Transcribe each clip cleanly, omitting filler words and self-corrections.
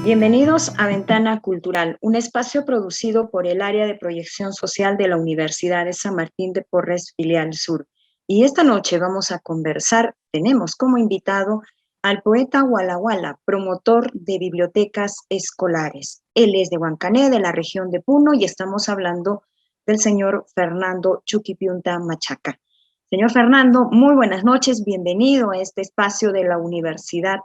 Bienvenidos a Ventana Cultural, un espacio producido por el Área de Proyección Social de la Universidad de San Martín de Porres, Filial Sur. Y esta noche vamos a conversar, tenemos como invitado al poeta Walla Walla, promotor de bibliotecas escolares. Él es de Huancané, de la región de Puno, y estamos hablando del señor Fernando Chuquipiunta Machaca. Señor Fernando, muy buenas noches, bienvenido a este espacio de la Universidad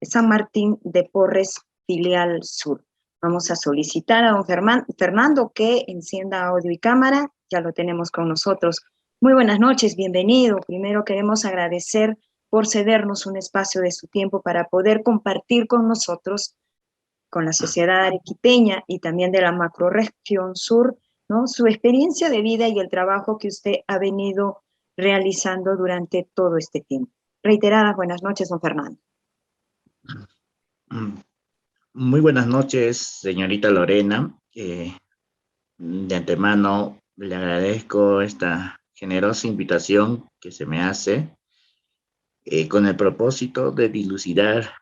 de San Martín de Porres, Filial Sur. Vamos a solicitar a don Fernando que encienda audio y cámara, ya lo tenemos con nosotros. Muy buenas noches, bienvenido. Primero queremos agradecer por cedernos un espacio de su tiempo para poder compartir con nosotros, con la sociedad arequipeña y también de la macrorregión sur, ¿no?, su experiencia de vida y el trabajo que usted ha venido realizando durante todo este tiempo. Reiteradas buenas noches, don Fernando. Muy buenas noches, señorita Lorena. De antemano le agradezco esta generosa invitación que se me hace con el propósito de dilucidar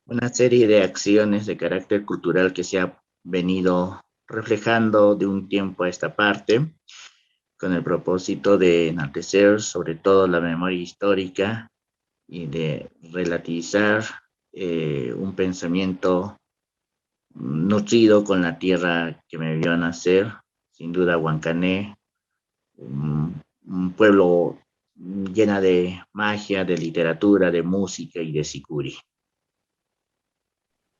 una serie de acciones de carácter cultural que se ha venido reflejando de un tiempo a esta parte, con el propósito de enaltecer sobre todo la memoria histórica y de relativizar un pensamiento nutrido con la tierra que me vio nacer, sin duda Huancané, un pueblo llena de magia, de literatura, de música y de sicuri.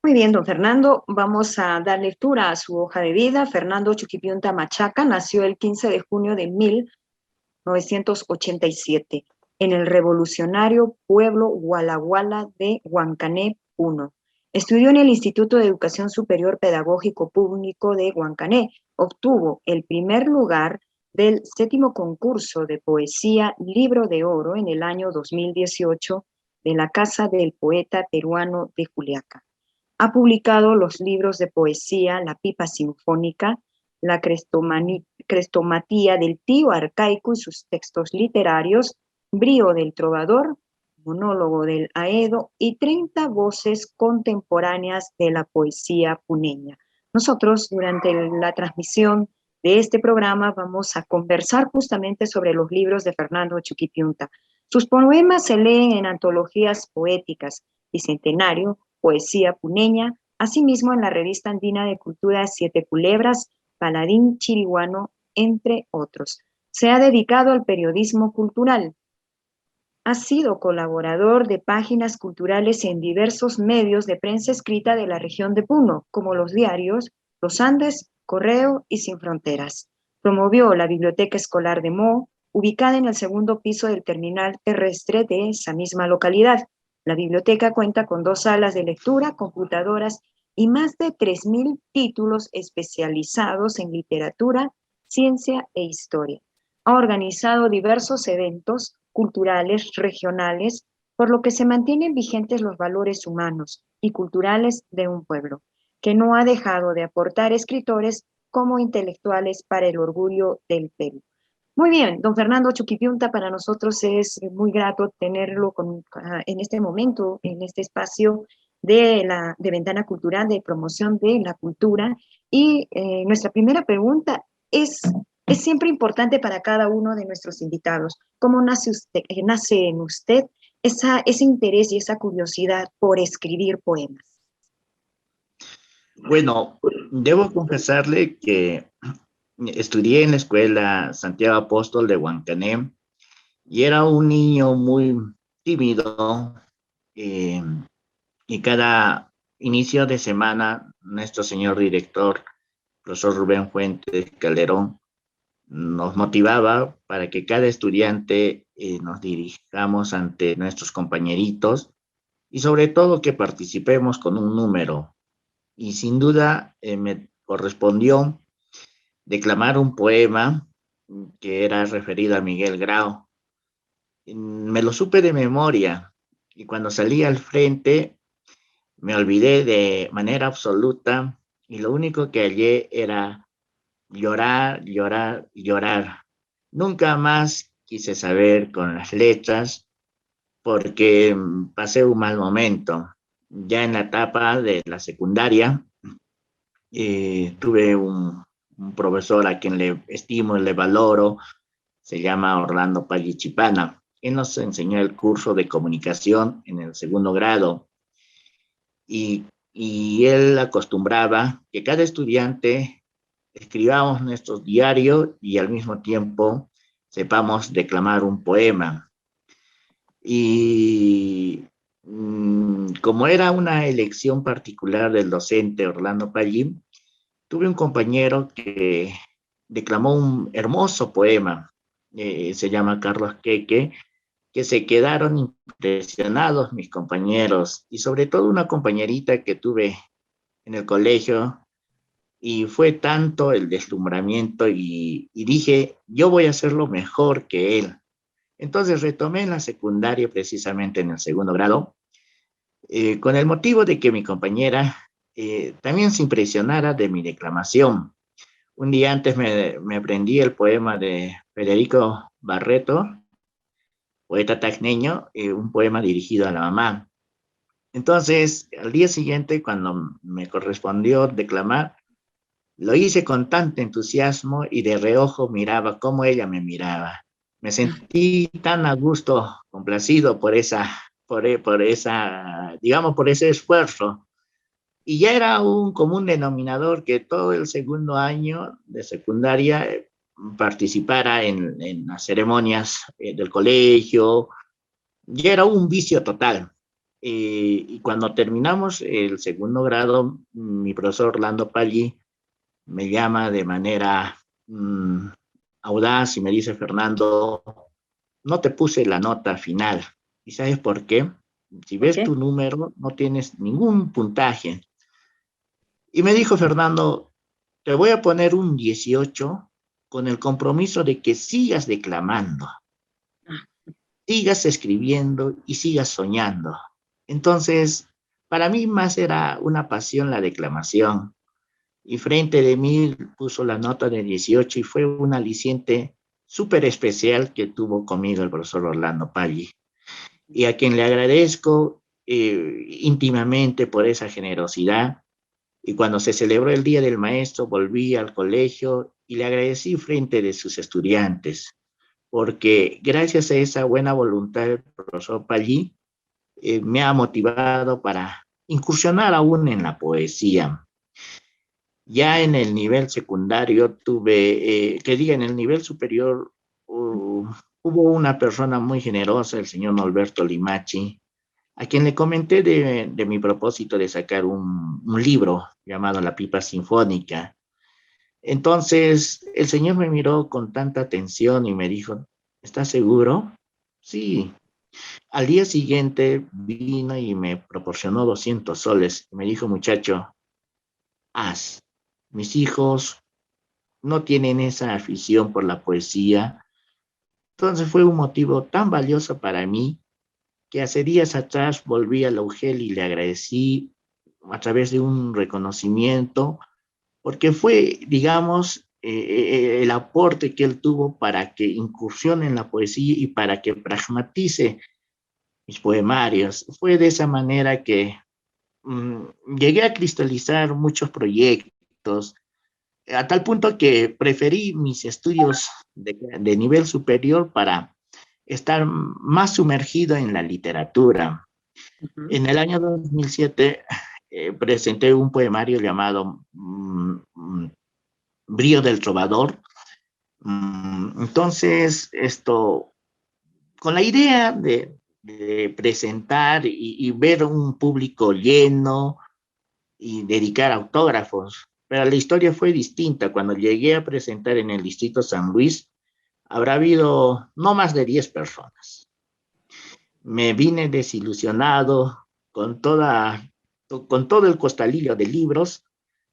Muy bien, don Fernando, vamos a dar lectura a su hoja de vida. Fernando Chuquipiunta Machaca nació el 15 de junio de 1987 en el revolucionario pueblo Walla Walla de Huancané, Puno. Estudió en el Instituto de Educación Superior Pedagógico Público de Huancané. Obtuvo el primer lugar del 7º concurso de poesía Libro de Oro en el año 2018 de la Casa del Poeta Peruano de Juliaca. Ha publicado los libros de poesía La Pipa Sinfónica, La Crestomatía del Tío Arcaico y sus textos literarios, Brío del Trovador, Monólogo del Aedo y 30 voces contemporáneas de la poesía puneña. Nosotros, durante la transmisión de este programa, vamos a conversar justamente sobre los libros de Fernando Chuquipiunta. Sus poemas se leen en antologías poéticas, Bicentenario, Poesía Puneña, asimismo en la revista andina de cultura Siete Culebras, Paladín Chiriguano, entre otros. Se ha dedicado al periodismo cultural. Ha sido colaborador de páginas culturales en diversos medios de prensa escrita de la región de Puno, como los diarios Los Andes, Correo y Sin Fronteras. Promovió la Biblioteca Escolar de Mo, ubicada en el segundo piso del terminal terrestre de esa misma localidad. La biblioteca cuenta con 2 salas de lectura, computadoras y más de 3.000 títulos especializados en literatura, ciencia e historia. Ha organizado diversos eventos culturales regionales, por lo que se mantienen vigentes los valores humanos y culturales de un pueblo, que no ha dejado de aportar escritores como intelectuales para el orgullo del Perú. Muy bien, don Fernando Chuquipiunta, para nosotros es muy grato tenerlo en este momento, en este espacio de Ventana Cultural, de promoción de la cultura. Y nuestra primera pregunta es siempre importante para cada uno de nuestros invitados. ¿Cómo nace en usted ese interés y esa curiosidad por escribir poemas? Bueno, debo confesarle que estudié en la escuela Santiago Apóstol de Huancané y era un niño muy tímido, y cada inicio de semana nuestro señor director, profesor Rubén Fuentes Calderón, nos motivaba para que cada estudiante nos dirijamos ante nuestros compañeritos y sobre todo que participemos con un número. Y sin duda me correspondió declamar un poema que era referido a Miguel Grau. Me lo supe de memoria y cuando salí al frente me olvidé de manera absoluta y lo único que hallé era llorar, llorar, llorar. Nunca más quise saber con las letras porque pasé un mal momento. Ya en la etapa de la secundaria, tuve un profesor a quien le estimo y le valoro, se llama Orlando Pallichipana. Él nos enseñó el curso de comunicación en el segundo grado y él acostumbraba que cada estudiante escribamos nuestro diario y al mismo tiempo sepamos declamar un poema. Y como era una elección particular del docente Orlando Pallín, tuve un compañero que declamó un hermoso poema, se llama Carlos Queque, que se quedaron impresionados mis compañeros y sobre todo una compañerita que tuve en el colegio, y fue tanto el deslumbramiento y dije, yo voy a hacerlo mejor que él. Entonces retomé en la secundaria, precisamente en el segundo grado, con el motivo de que mi compañera también se impresionara de mi declamación. Un día antes me aprendí el poema de Federico Barreto, poeta tacneño, un poema dirigido a la mamá. Entonces, al día siguiente, cuando me correspondió declamar, lo hice con tanto entusiasmo y de reojo miraba cómo ella me miraba. Me sentí tan a gusto, complacido digamos, por ese esfuerzo. Y ya era un común denominador que todo el segundo año de secundaria participara en las ceremonias del colegio. Ya era un vicio total. Y cuando terminamos el segundo grado, mi profesor Orlando Paggi me llama de manera audaz y me dice, Fernando, no te puse la nota final. ¿Y sabes por qué? Si ¿Por ves qué? tu número, no tienes ningún puntaje. Y me dijo Fernando, te voy a poner un 18 con el compromiso de que sigas declamando, sigas escribiendo y sigas soñando. Entonces, para mí más era una pasión la declamación. Y frente de mí puso la nota de 18 y fue un aliciente súper especial que tuvo conmigo el profesor Orlando Paggi, y a quien le agradezco íntimamente por esa generosidad. Y cuando se celebró el Día del Maestro, volví al colegio y le agradecí frente de sus estudiantes, porque gracias a esa buena voluntad del profesor Pallí, me ha motivado para incursionar aún en la poesía. Ya en el nivel secundario en el nivel superior, hubo una persona muy generosa, el señor Norberto Limachi, a quien le comenté de mi propósito de sacar un libro llamado La Pipa Sinfónica. Entonces, el señor me miró con tanta atención y me dijo, ¿estás seguro? Sí. Al día siguiente vino y me proporcionó 200 soles. Me dijo, muchacho, haz. Mis hijos no tienen esa afición por la poesía. Entonces fue un motivo tan valioso para mí que hace días atrás volví a la UGEL y le agradecí a través de un reconocimiento, porque fue, digamos, el aporte que él tuvo para que incursione en la poesía y para que pragmatice mis poemarios. Fue de esa manera que mmm, llegué a cristalizar muchos proyectos, a tal punto que preferí mis estudios de nivel superior para estar más sumergido en la literatura. Ujú. En el año 2007 presenté un poemario llamado Brío del Trovador. Entonces, esto, con la idea de presentar y ver un público lleno y dedicar autógrafos, pero la historia fue distinta. Cuando llegué a presentar en el Distrito San Luis, habrá habido no más de 10 personas. Me vine desilusionado con, con todo el costalillo de libros,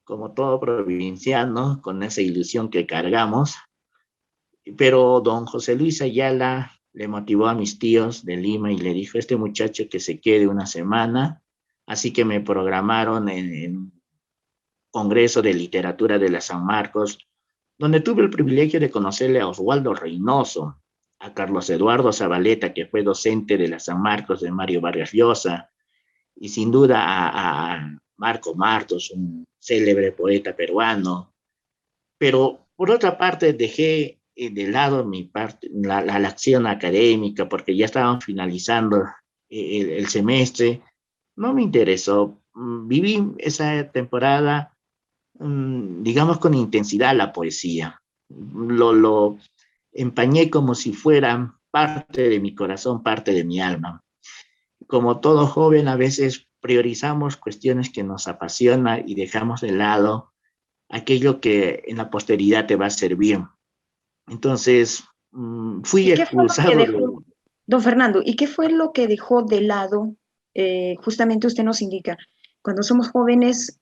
como todo provinciano, con esa ilusión que cargamos, pero don José Luis Ayala le motivó a mis tíos de Lima y le dijo, este muchacho que se quede una semana, así que me programaron en Congreso de Literatura de la San Marcos, donde tuve el privilegio de conocerle a Oswaldo Reynoso, a Carlos Eduardo Zabaleta, que fue docente de la San Marcos de Mario Vargas Llosa, y sin duda a Marco Martos, un célebre poeta peruano. Pero por otra parte dejé de lado mi parte, la acción académica, porque ya estaban finalizando el semestre. No me interesó. Viví esa temporada, digamos, con intensidad la poesía. Lo empañé como si fuera parte de mi corazón, parte de mi alma. Como todo joven, a veces priorizamos cuestiones que nos apasionan y dejamos de lado aquello que en la posteridad te va a servir. Entonces, fui ¿Y qué fue lo que expulsado de... dejó, don Fernando, y qué fue lo que dejó de lado? Justamente usted nos indica, cuando somos jóvenes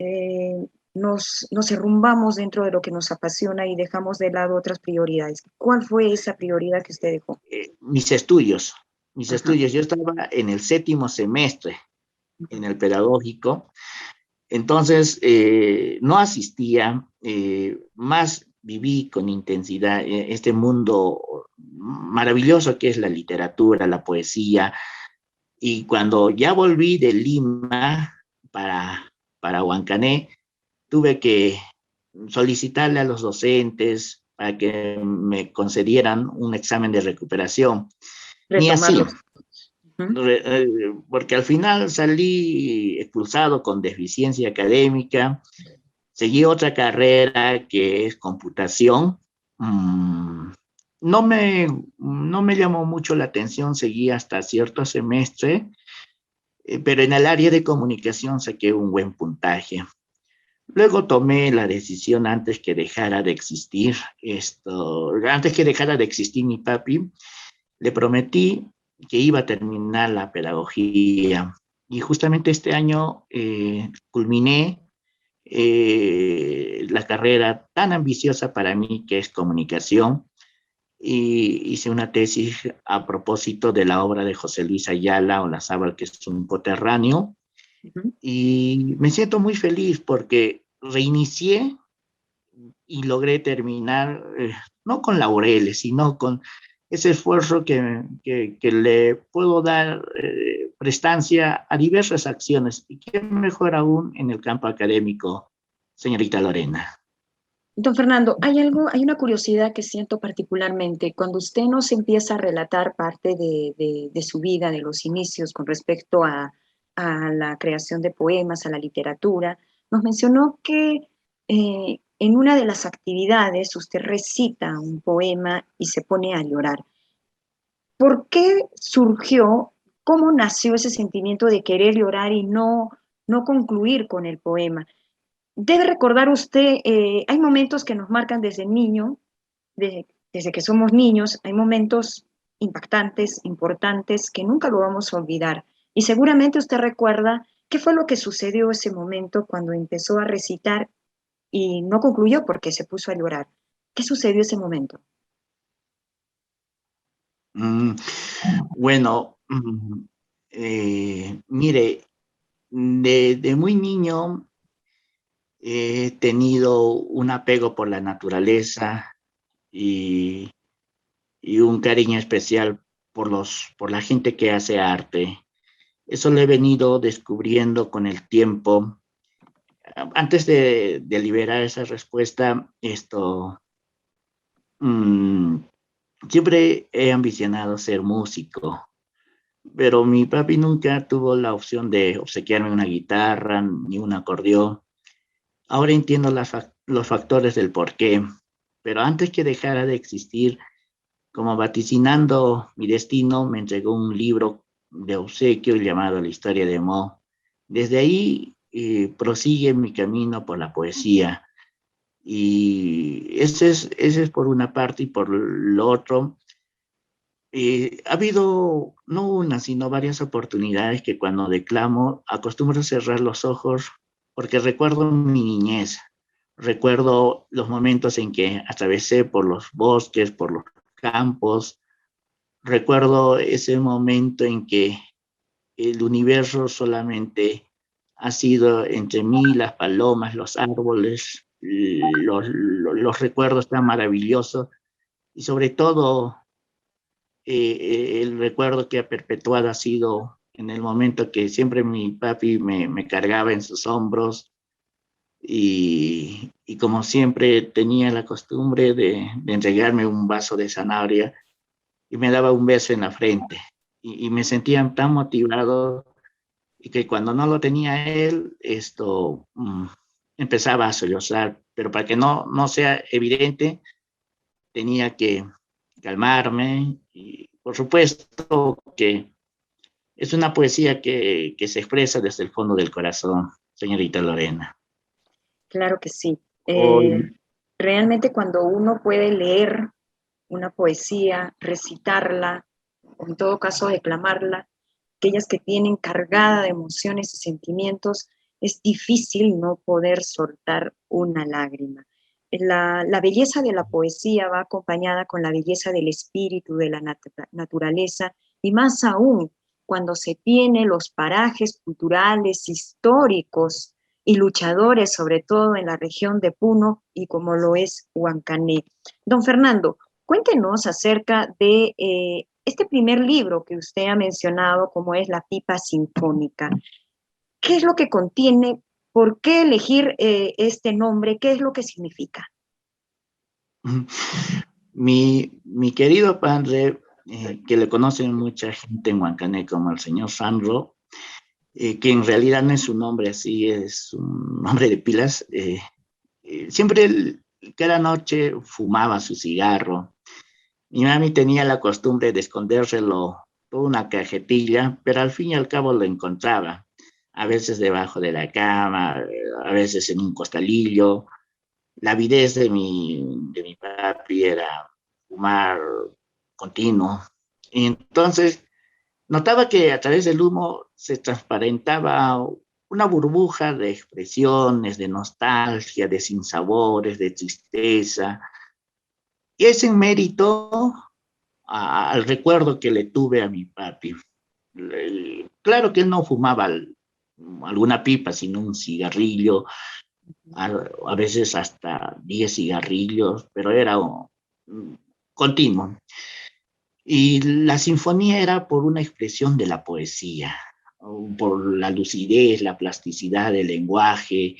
nos derrumbamos dentro de lo que nos apasiona y dejamos de lado otras prioridades. ¿Cuál fue esa prioridad que usted dejó? mis estudios, mis Ajá. estudios. Yo estaba en el séptimo semestre en el pedagógico. Entonces, no asistía, más viví con intensidad este mundo maravilloso que es la literatura, la poesía, y cuando ya volví de Lima para Huancané, tuve que solicitarle a los docentes para que me concedieran un examen de recuperación. Ni así, Retomarlos. Ujú. porque al final salí expulsado con deficiencia académica. Seguí otra carrera que es computación. Mm, no me llamó mucho la atención, seguí hasta cierto semestre, pero en el área de comunicación saqué un buen puntaje. Luego tomé la decisión antes que dejara de existir antes que dejara de existir mi papi, le prometí que iba a terminar la pedagogía. Y justamente este año culminé la carrera tan ambiciosa para mí que es comunicación, y hice una tesis a propósito de la obra de José Luis Ayala, Olazábal, que es un coterráneo, Ujú. y me siento muy feliz porque reinicié y logré terminar, no con laureles, sino con ese esfuerzo que le puedo dar prestancia a diversas acciones, y qué mejor aún en el campo académico, señorita Lorena. Don Fernando, hay algo, hay una curiosidad que siento particularmente cuando usted nos empieza a relatar parte de su vida, de los inicios con respecto a la creación de poemas, a la literatura. Nos mencionó que en una de las actividades usted recita un poema y se pone a llorar. ¿Por qué surgió, cómo nació ese sentimiento de querer llorar y no concluir con el poema? Debe recordar usted, hay momentos que nos marcan desde niño, desde que somos niños, hay momentos impactantes, importantes, que nunca lo vamos a olvidar. Y seguramente usted recuerda qué fue lo que sucedió ese momento cuando empezó a recitar y no concluyó porque se puso a llorar. ¿Qué sucedió ese momento? Mm, bueno, mire, de muy niño he tenido un apego por la naturaleza y, y un cariño especial por la gente que hace arte. Eso lo he venido descubriendo con el tiempo. Antes de liberar esa respuesta, mmm, siempre he ambicionado ser músico, pero mi papi nunca tuvo la opción de obsequiarme una guitarra ni un acordeón. Ahora entiendo los factores del porqué, pero antes que dejara de existir, como vaticinando mi destino, me entregó un libro de obsequio llamado La historia de Mo. Desde ahí prosigue mi camino por la poesía. Y ese es por una parte, y por lo otro, ha habido no una, sino varias oportunidades que cuando declamo acostumbro a cerrar los ojos porque recuerdo mi niñez, recuerdo los momentos en que atravesé por los bosques, por los campos, recuerdo ese momento en que el universo solamente ha sido entre mí, las palomas, los árboles, los recuerdos tan maravillosos, y sobre todo el recuerdo que ha perpetuado ha sido en el momento que siempre mi papi me cargaba en sus hombros y como siempre tenía la costumbre de entregarme un vaso de zanahoria y me daba un beso en la frente y me sentía tan motivado y que cuando no lo tenía él, empezaba a sollozar, pero para que no sea evidente, tenía que calmarme y por supuesto que es una poesía que se expresa desde el fondo del corazón, señorita Lorena. Claro que sí. Hoy, Realmente cuando uno puede leer una poesía, recitarla, o en todo caso declamarla, aquellas que tienen cargada de emociones y sentimientos, es difícil no poder soltar una lágrima. La belleza de la poesía va acompañada con la belleza del espíritu, de la naturaleza, y más aún cuando se tiene los parajes culturales, históricos y luchadores, sobre todo en la región de Puno y como lo es Huancané. Don Fernando, cuéntenos acerca de este primer libro que usted ha mencionado, como es La Pipa Sinfónica. ¿Qué es lo que contiene? ¿Por qué elegir este nombre? ¿Qué es lo que significa? mi querido padre, que le conocen mucha gente en Huancané como el señor Sandro, que en realidad no es su nombre así, es un nombre de pilas, siempre cada noche fumaba su cigarro. Mi mami tenía la costumbre de escondérselo toda una cajetilla, pero al fin y al cabo lo encontraba, a veces debajo de la cama, a veces en un costalillo. La avidez de mi papi era fumar continuo. Y entonces notaba que a través del humo se transparentaba una burbuja de expresiones, de nostalgia, de sinsabores, de tristeza. Y es en mérito al recuerdo que le tuve a mi papi. Claro que él no fumaba alguna pipa, sino un cigarrillo, a veces hasta 10 cigarrillos, pero era continuo. Y la sinfonía era por una expresión de la poesía, por la lucidez, la plasticidad del lenguaje,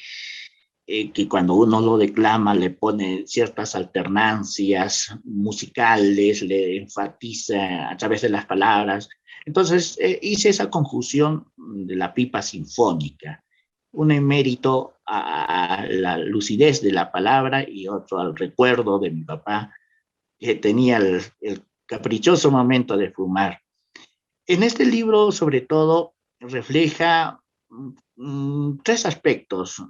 que cuando uno lo declama le pone ciertas alternancias musicales, le enfatiza a través de las palabras. Entonces hice esa conjunción de la pipa sinfónica, un emérito a la lucidez de la palabra y otro al recuerdo de mi papá, que tenía el caprichoso momento de fumar. En este libro, sobre todo, refleja tres aspectos.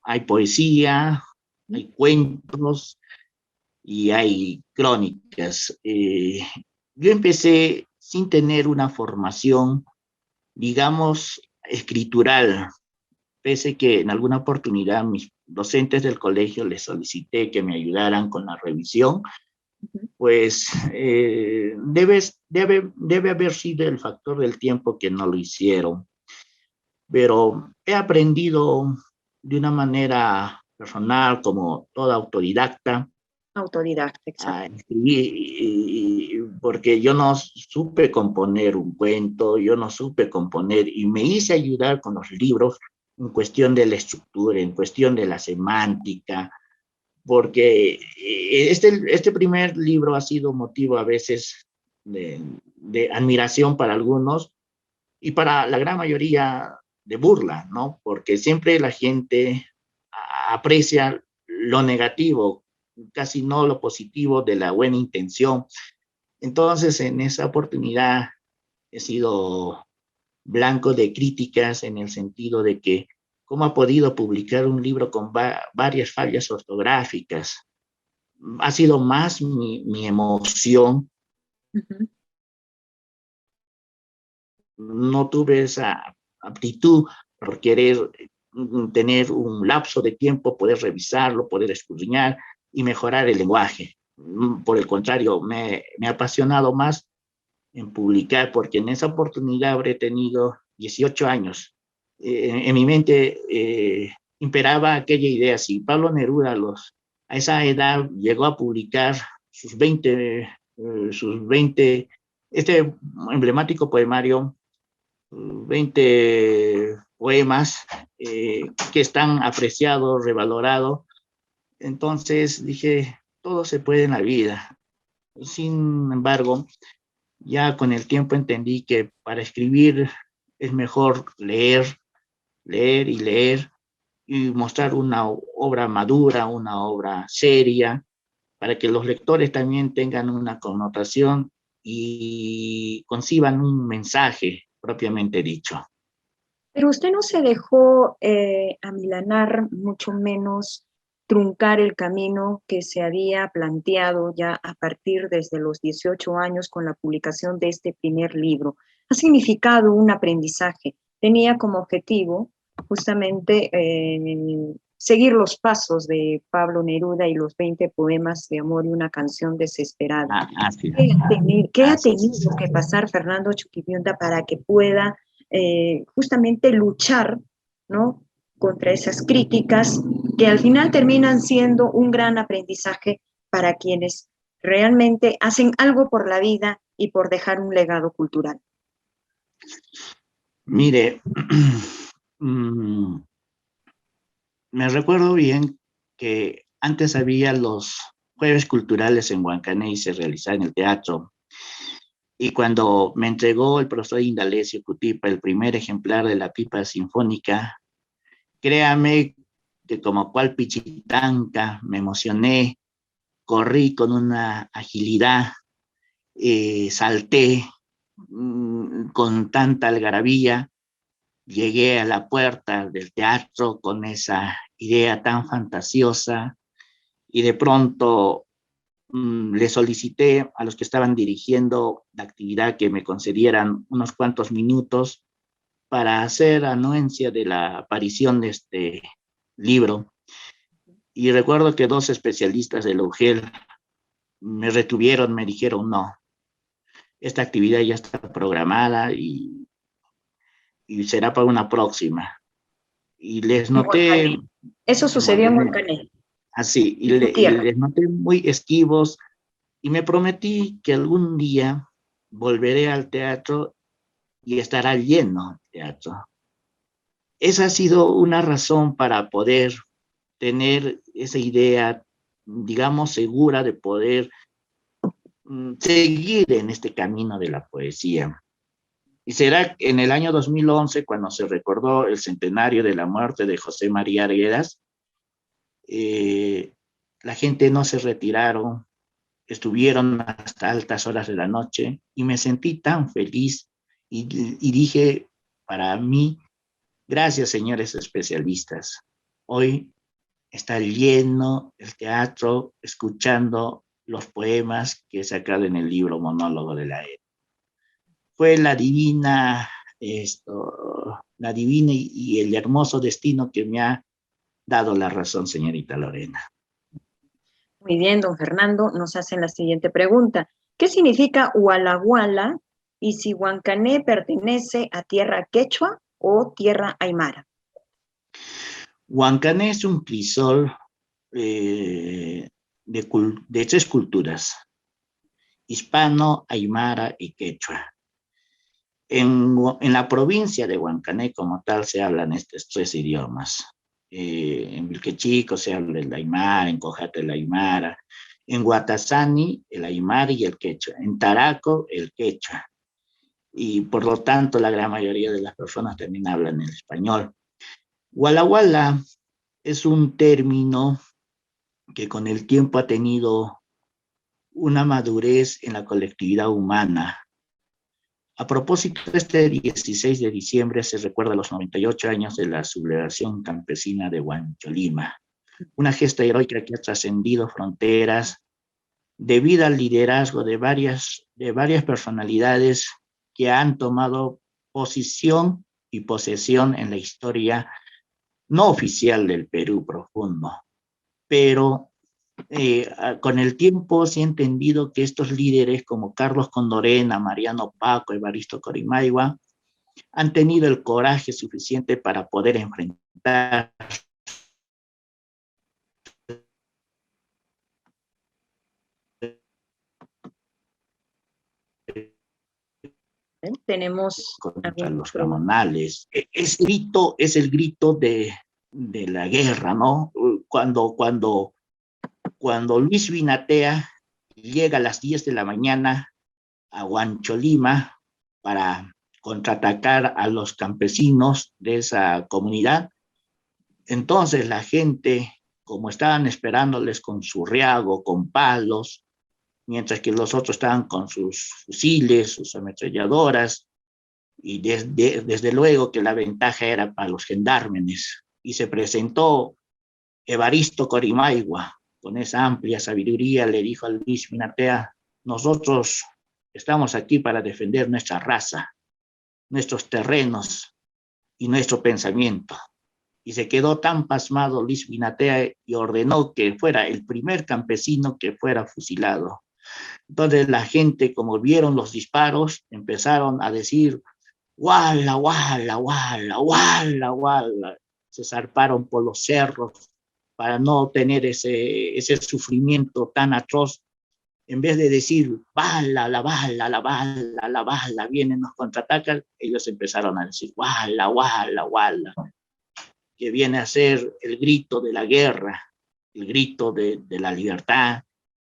Hay poesía, hay cuentos y hay crónicas. Yo empecé sin tener una formación, digamos, escritural, pese que en alguna oportunidad a mis docentes del colegio les solicité que me ayudaran con la revisión, pues debe haber sido el factor del tiempo que no lo hicieron. Pero he aprendido de una manera personal, como toda autodidacta, Autodidacta, a exacto. escribir, porque yo no supe componer un cuento, yo no supe componer y me hice ayudar con los libros en cuestión de la estructura, en cuestión de la semántica, porque este primer libro ha sido motivo a veces de admiración para algunos y para la gran mayoría de burla, ¿no? Porque siempre la gente aprecia lo negativo, casi no lo positivo de la buena intención. Entonces, en esa oportunidad he sido blanco de críticas en el sentido de que cómo ha podido publicar un libro con varias fallas ortográficas. Ha sido más mi emoción. Ujú. No tuve esa aptitud por querer tener un lapso de tiempo, poder revisarlo, poder escudriñar y mejorar el lenguaje. Por el contrario, me ha apasionado más en publicar, porque en esa oportunidad habré tenido 18 años. En mi mente imperaba aquella idea, si Pablo Neruda a esa edad llegó a publicar sus 20 este emblemático poemario 20 poemas que están apreciados, revalorados. Entonces dije, todo se puede en la vida. Sin embargo, ya con el tiempo entendí que para escribir es mejor leer, leer y leer y mostrar una obra madura, una obra seria, para que los lectores también tengan una connotación y conciban un mensaje propiamente dicho. Pero usted no se dejó amilanar, mucho menos truncar el camino que se había planteado ya a partir desde los 18 años con la publicación de este primer libro. Ha significado un aprendizaje. Tenía como objetivo justamente seguir los pasos de Pablo Neruda y los 20 poemas de amor y una canción desesperada. Así, ¿Qué ha así. tenido que pasar Fernando Chuquibionda para que pueda justamente luchar, ¿no?, contra esas críticas que al final terminan siendo un gran aprendizaje para quienes realmente hacen algo por la vida y por dejar un legado cultural? Mire, me recuerdo bien que antes había los jueves culturales en Huancané y se realizaba en el teatro. Y cuando me entregó el profesor Indalecio Cutipa el primer ejemplar de la pipa sinfónica, créame que como cual pichitanca me emocioné, corrí con una agilidad, salté con tanta algarabía, llegué a la puerta del teatro con esa idea tan fantasiosa y de pronto le solicité a los que estaban dirigiendo la actividad que me concedieran unos cuantos minutos para hacer anuencia de la aparición de este libro. Y recuerdo que dos especialistas del UGEL me retuvieron, me dijeron, no, esta actividad ya está programada y será para una próxima. Y les En noté Huancané. Eso en sucedió en Huancané, Huancané, así, en tu y tierra. les noté muy esquivos y me prometí que algún día volveré al teatro y estará lleno el teatro. Esa ha sido una razón para poder tener esa idea, digamos, segura de poder seguir en este camino de la poesía. Y será en el año 2011, cuando se recordó el centenario de la muerte de José María Arguedas, eh, la gente no se retiraron, estuvieron hasta altas horas de la noche y me sentí tan feliz y dije para mí, gracias señores especialistas, hoy está lleno el teatro escuchando los poemas que he sacado en el libro Monólogo de la Era. Fue la divina y el hermoso destino que me ha dado la razón, señorita Lorena. Muy bien, don Fernando, nos hacen la siguiente pregunta. ¿Qué significa Hualahuala y si Huancané pertenece a tierra quechua o tierra aymara? Huancané es un crisol de tres culturas, hispano, aymara y quechua. En la provincia de Huancané como tal se hablan estos tres idiomas. En Vilquechico se habla el aymara, en Cojate el aymara, en Guatazani el aymara y el quechua, en Taraco el quechua. Y por lo tanto la gran mayoría de las personas también hablan el español. Walla Walla es un término que con el tiempo ha tenido una madurez en la colectividad humana. A propósito, este 16 de diciembre se recuerda los 98 años de la sublevación campesina de Huancholima, una gesta heroica que ha trascendido fronteras debido al liderazgo de varias personalidades que han tomado posición y posesión en la historia no oficial del Perú profundo, pero con el tiempo se ha entendido que estos líderes como Carlos Condorena, Mariano Paco, Evaristo Corimaigua, han tenido el coraje suficiente para poder enfrentar Tenemos contra algunas los preguntas. camonales. Es el grito de la guerra, ¿no? Cuando Luis Binatea llega a las 10 de la mañana a Huancholima para contraatacar a los campesinos de esa comunidad, entonces la gente, como estaban esperándoles con su riago, con palos, mientras que los otros estaban con sus fusiles, sus ametralladoras, y desde luego que la ventaja era para los gendarmes. Y se presentó Evaristo Corimaigua, con esa amplia sabiduría, le dijo a Luis Minatea: nosotros estamos aquí para defender nuestra raza, nuestros terrenos y nuestro pensamiento. Y se quedó tan pasmado Luis Minatea y ordenó que fuera el primer campesino que fuera fusilado. Entonces la gente, como vieron los disparos, empezaron a decir: ¡Wala, wala, wala, wala, wala! Se zarparon por los cerros para no tener ese sufrimiento tan atroz. En vez de decir, bala, la bala, la bala, la bala, vienen, nos contraatacan, ellos empezaron a decir, wala, wala, wala, que viene a ser el grito de la guerra, el grito de la libertad,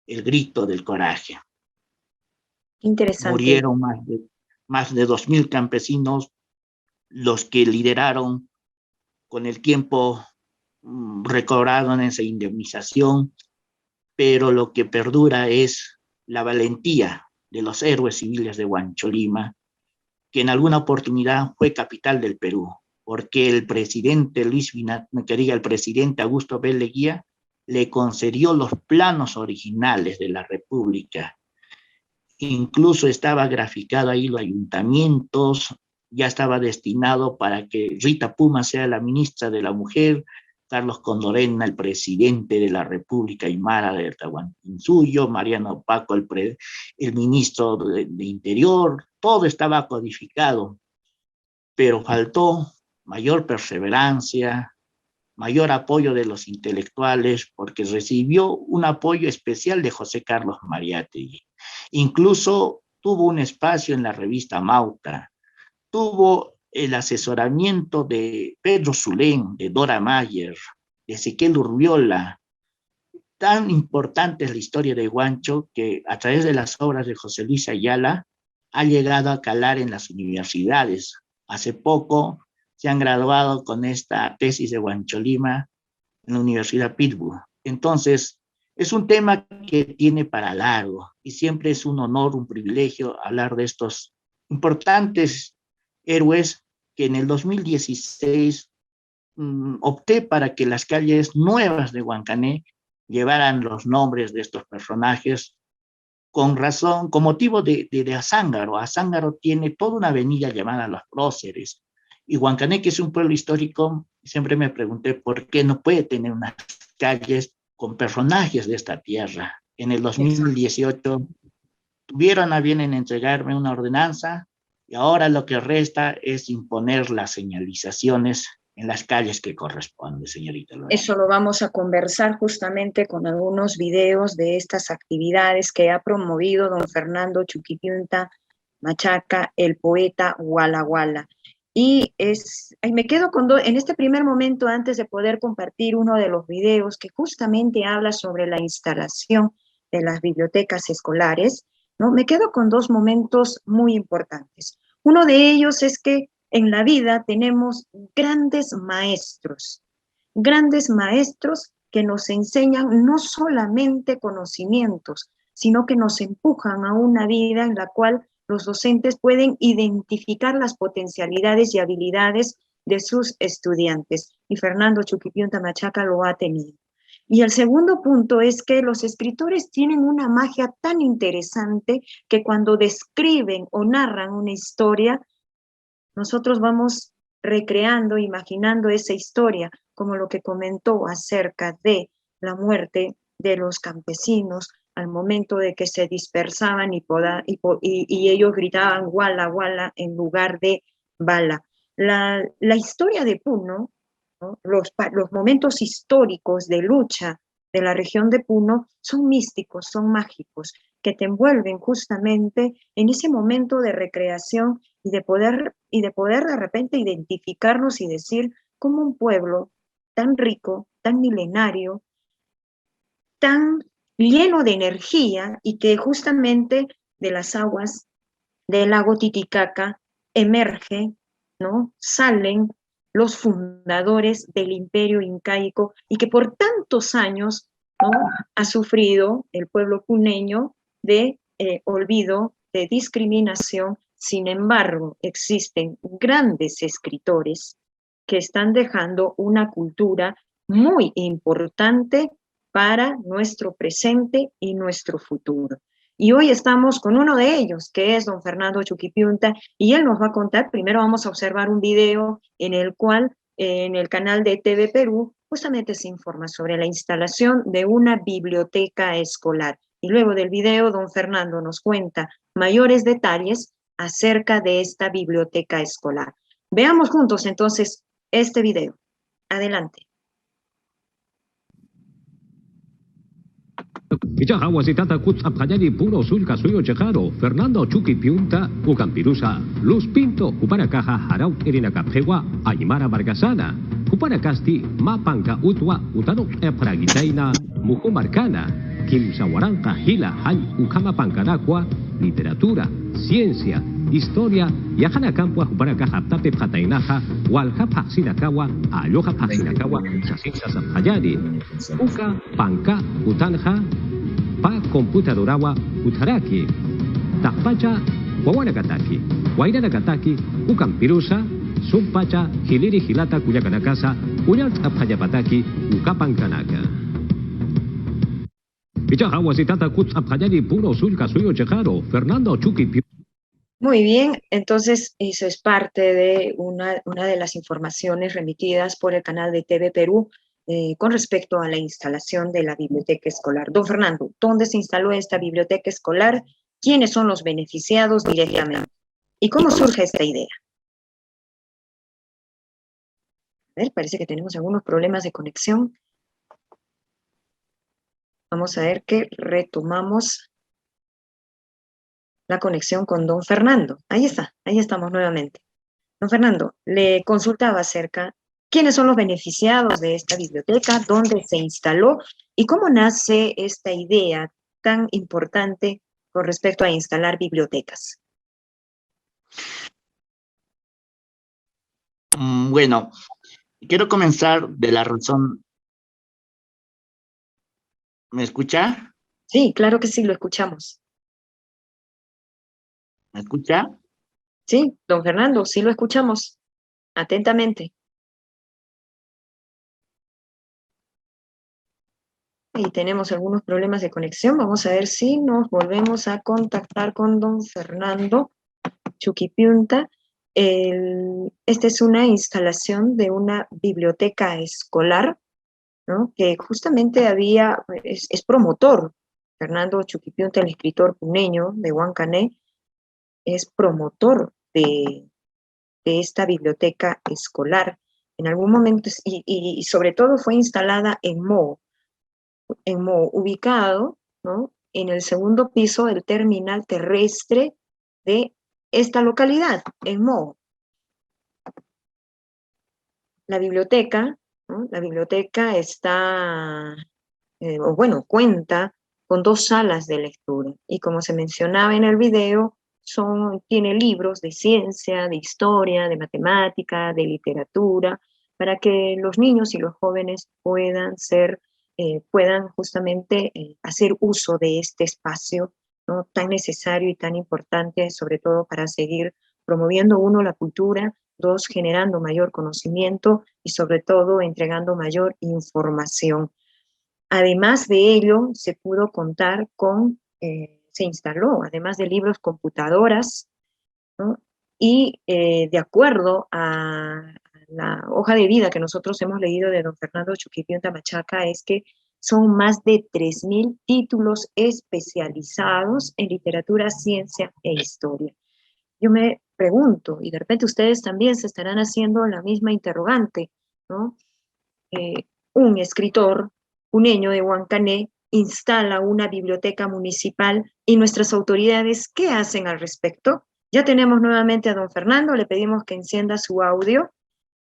el grito del coraje. Interesante. Murieron más de 2.000 campesinos, los que lideraron con el tiempo recobraron esa indemnización, pero lo que perdura es la valentía de los héroes civiles de Huancholima, que en alguna oportunidad fue capital del Perú, porque el presidente el presidente Augusto B. Leguía le concedió los planos originales de la República. Incluso estaba graficado ahí los ayuntamientos, ya estaba destinado para que Rita Puma sea la ministra de la Mujer, Carlos Condorena el presidente de la República Aymara de Tahuantinsuyo, Mariano Paco el ministro de Interior, todo estaba codificado, pero faltó mayor perseverancia, mayor apoyo de los intelectuales, porque recibió un apoyo especial de José Carlos Mariátegui. Incluso tuvo un espacio en la revista Mauta, tuvo el asesoramiento de Pedro Zulén, de Dora Mayer, de Ezequiel Urbiola. Tan importante es la historia de Huancho que a través de las obras de José Luis Ayala ha llegado a calar en las universidades. Hace poco se han graduado con esta tesis de Huancholima en la Universidad Pittsburgh. Entonces, es un tema que tiene para largo y siempre es un honor, un privilegio hablar de estos importantes héroes que en el 2016 opté para que las calles nuevas de Huancané llevaran los nombres de estos personajes con razón, con motivo de Azángaro. Azángaro tiene toda una avenida llamada Los Próceres. Y Huancané, que es un pueblo histórico, siempre me pregunté por qué no puede tener unas calles con personajes de esta tierra. En el 2018 tuvieron a bien en entregarme una ordenanza y ahora lo que resta es imponer las señalizaciones en las calles que corresponde, señorita Lorena. Eso lo vamos a conversar justamente con algunos videos de estas actividades que ha promovido don Fernando Chuquipinta Machaca, el poeta Wala Wala. Y me quedo con en este primer momento, antes de poder compartir uno de los videos que justamente habla sobre la instalación de las bibliotecas escolares, ¿no? Me quedo con dos momentos muy importantes. Uno de ellos es que en la vida tenemos grandes maestros que nos enseñan no solamente conocimientos, sino que nos empujan a una vida en la cual los docentes pueden identificar las potencialidades y habilidades de sus estudiantes. Y Fernando Chuquipinta Machaca lo ha tenido. Y el segundo punto es que los escritores tienen una magia tan interesante que cuando describen o narran una historia, nosotros vamos recreando, imaginando esa historia, como lo que comentó acerca de la muerte de los campesinos al momento de que se dispersaban y ellos gritaban Wala, Wala en lugar de Bala. La historia de Puno, ¿no? Los momentos históricos de lucha de la región de Puno son místicos, son mágicos. que te envuelven justamente en ese momento de recreación y de poder de repente identificarnos y decir cómo un pueblo tan rico, tan milenario, tan lleno de energía y que justamente de las aguas del lago Titicaca emerge, ¿no? Salen los fundadores del imperio incaico y que por tantos años, ¿no?, ha sufrido el pueblo puneño de olvido, de discriminación. Sin embargo, existen grandes escritores que están dejando una cultura muy importante para nuestro presente y nuestro futuro. Y hoy estamos con uno de ellos, que es don Fernando Chuquipiunta, y él nos va a contar. Primero vamos a observar un video en el cual, en el canal de TV Perú, justamente se informa sobre la instalación de una biblioteca escolar. Y luego del video, don Fernando nos cuenta mayores detalles acerca de esta biblioteca escolar. Veamos juntos entonces este video. Adelante. Ijaha wasitata kutsa pajari puro sulka suyo chekaro Fernando Chuquipiunta Ucampirusa Luz Pinto Kuparakaja Harau Irinakapewa Aymara Vargasana Kuparakasti Mapanka Utwa Utano Epragitaina Mujumarcana Kim Sawaranka Hila Han Ukama Pankanakwa Literatura, Ciencia, Historia Yahana Kampua Kuparakaja Tape Patainaja Walha Paxinakawa Aloha Paxinakawa Sasinsa Sapajari Uka Panka Utanja Pa computadorawa utaraki, takpacha wawanakataki, wainanakataki, ukampirusa, sumpacha, hiliri hilata kuyakanakasa, uyaltapajapataki, ukapankanaka. Ichahawasitata kutzapajari puro sulka suyo chejaro, Fernando Chuquipiunta. Muy bien, entonces eso es parte de una de las informaciones remitidas por el canal de TV Perú con respecto a la instalación de la biblioteca escolar. Don Fernando, ¿dónde se instaló esta biblioteca escolar? ¿Quiénes son los beneficiados directamente? ¿Y cómo surge esta idea? A ver, parece que tenemos algunos problemas de conexión. Vamos a ver que retomamos la conexión con don Fernando. Ahí está, ahí estamos nuevamente. Don Fernando, le consultaba acerca quiénes son los beneficiados de esta biblioteca, dónde se instaló y cómo nace esta idea tan importante con respecto a instalar bibliotecas. Bueno, quiero comenzar de la razón. ¿Me escucha? Sí, claro que sí, lo escuchamos. ¿Me escucha? Sí, don Fernando, sí lo escuchamos atentamente. Y tenemos algunos problemas de conexión. Vamos a ver si nos volvemos a contactar con don Fernando Chuquipiunta. Esta es una instalación de una biblioteca escolar, ¿no?, que justamente es promotor. Fernando Chuquipiunta, el escritor puneño de Huancané, es promotor de esta biblioteca escolar. En algún momento, y sobre todo fue instalada en Moo, ubicado, ¿no?, en el segundo piso del terminal terrestre de esta localidad, en Moo. La biblioteca, ¿no?, la biblioteca está, cuenta con 2 salas de lectura, y como se mencionaba en el video, tiene libros de ciencia, de historia, de matemática, de literatura, para que los niños y los jóvenes puedan justamente hacer uso de este espacio, ¿no?, tan necesario y tan importante, sobre todo para seguir promoviendo, uno, la cultura, 2, generando mayor conocimiento y sobre todo entregando mayor información. Además de ello, se pudo contar con, se instaló, además de libros, computadoras, ¿no?, y de acuerdo a la hoja de vida que nosotros hemos leído de don Fernando Chuquipiunta Machaca, es que son más de 3.000 títulos especializados en literatura, ciencia e historia. Yo me pregunto, y de repente ustedes también se estarán haciendo la misma interrogante, ¿no? Un escritor puneño de Huancané instala una biblioteca municipal y nuestras autoridades, ¿qué hacen al respecto? Ya tenemos nuevamente a don Fernando, le pedimos que encienda su audio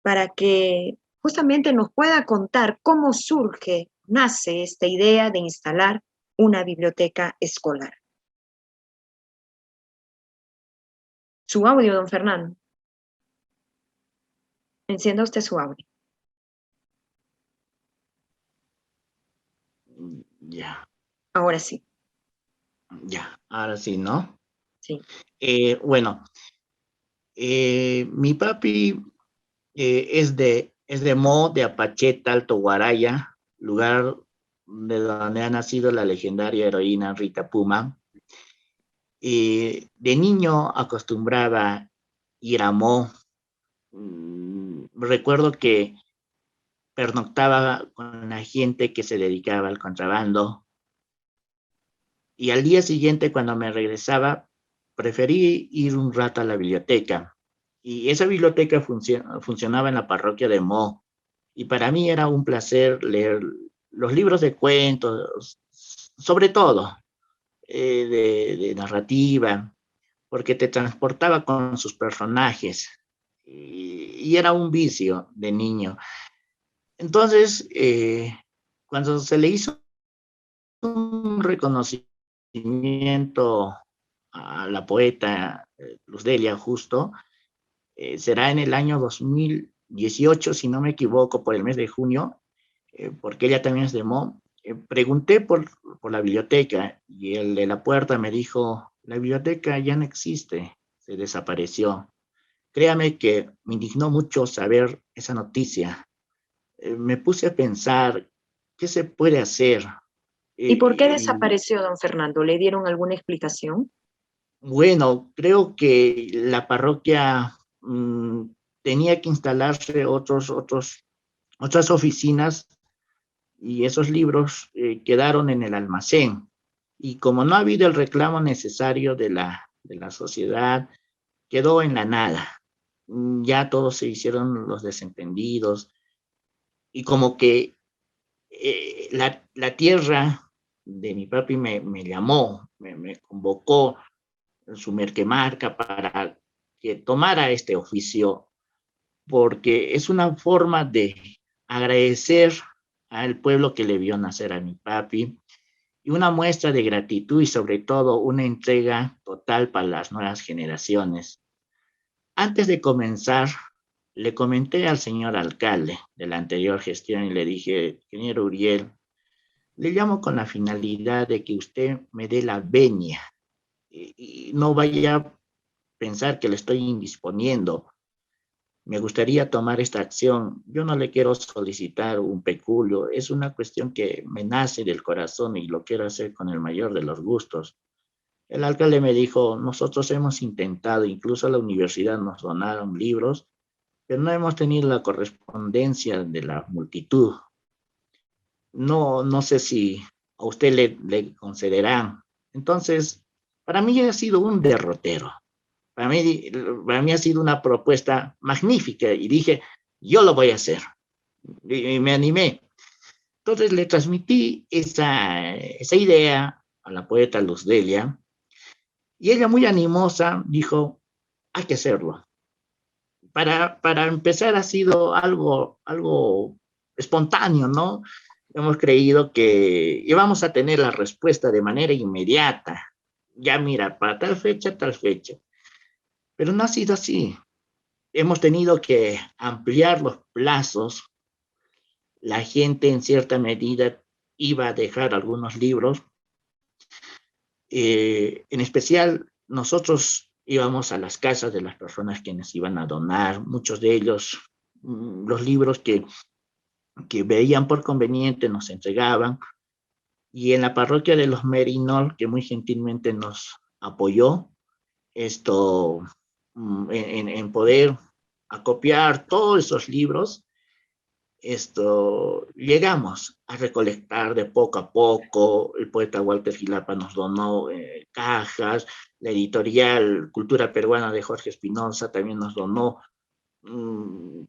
para que justamente nos pueda contar cómo surge, nace esta idea de instalar una biblioteca escolar. Su audio, don Fernando. Encienda usted su audio. Ya, Ahora sí, ya, ahora sí, ¿no? sí. Bueno, mi papi es de Mo, de Apacheta, Alto Guaraya, lugar de donde ha nacido la legendaria heroína Rita Puma. De niño acostumbraba ir a Mo. Recuerdo que pernoctaba con la gente que se dedicaba al contrabando. Y al día siguiente, cuando me regresaba, preferí ir un rato a la biblioteca. Y esa biblioteca funcionaba en la parroquia de Mo. Y para mí era un placer leer los libros de cuentos, sobre todo de narrativa, porque te transportaba con sus personajes. Y era un vicio de niño. Entonces, cuando se le hizo un reconocimiento a la poeta Luz Delia justo, será en el año 2018, si no me equivoco, por el mes de junio, porque ella también es de Mo. Pregunté por la biblioteca y el de la puerta me dijo, la biblioteca ya no existe, se desapareció. Créame que me indignó mucho saber esa noticia. Me puse a pensar, ¿qué se puede hacer? ¿Y por qué Y desapareció don Fernando? ¿Le dieron alguna explicación? bueno, creo que la parroquia tenía que instalarse otras oficinas y esos libros quedaron en el almacén. Y como no ha habido el reclamo necesario de la sociedad, quedó en la nada. Ya todos se hicieron los desentendidos y como que la tierra de mi papi me llamó, me convocó su merquemarca para que tomara este oficio, porque es una forma de agradecer al pueblo que le vio nacer a mi papi y una muestra de gratitud y sobre todo una entrega total para las nuevas generaciones. Antes de comenzar, le comenté al señor alcalde de la anterior gestión y le dije, ingeniero Uriel, le llamo con la finalidad de que usted me dé la venia y no vaya a pensar que le estoy indisponiendo. Me gustaría tomar esta acción. Yo no le quiero solicitar un peculio. Es una cuestión que me nace del corazón y lo quiero hacer con el mayor de los gustos. El alcalde me dijo, nosotros hemos intentado, incluso a la universidad nos donaron libros, pero no hemos tenido la correspondencia de la multitud. No sé si a usted le concederán. Entonces, para mí ha sido un derrotero. Para mí ha sido una propuesta magnífica y dije, yo lo voy a hacer. Y me animé. Entonces le transmití esa idea a la poeta Luz Delia y ella muy animosa dijo, hay que hacerlo. Para empezar ha sido algo espontáneo, ¿no? Hemos creído que íbamos a tener la respuesta de manera inmediata. Ya mira, para tal fecha. Pero no ha sido así. Hemos tenido que ampliar los plazos. La gente en cierta medida iba a dejar algunos libros. En especial, nosotros íbamos a las casas de las personas que nos iban a donar, muchos de ellos, los libros que veían por conveniente nos entregaban. Y en la parroquia de los Merinol, que muy gentilmente nos apoyó, esto, en poder acopiar todos esos libros, llegamos a recolectar de poco a poco. El poeta Walter Gilapa nos donó cajas, la editorial Cultura Peruana de Jorge Espinosa también nos donó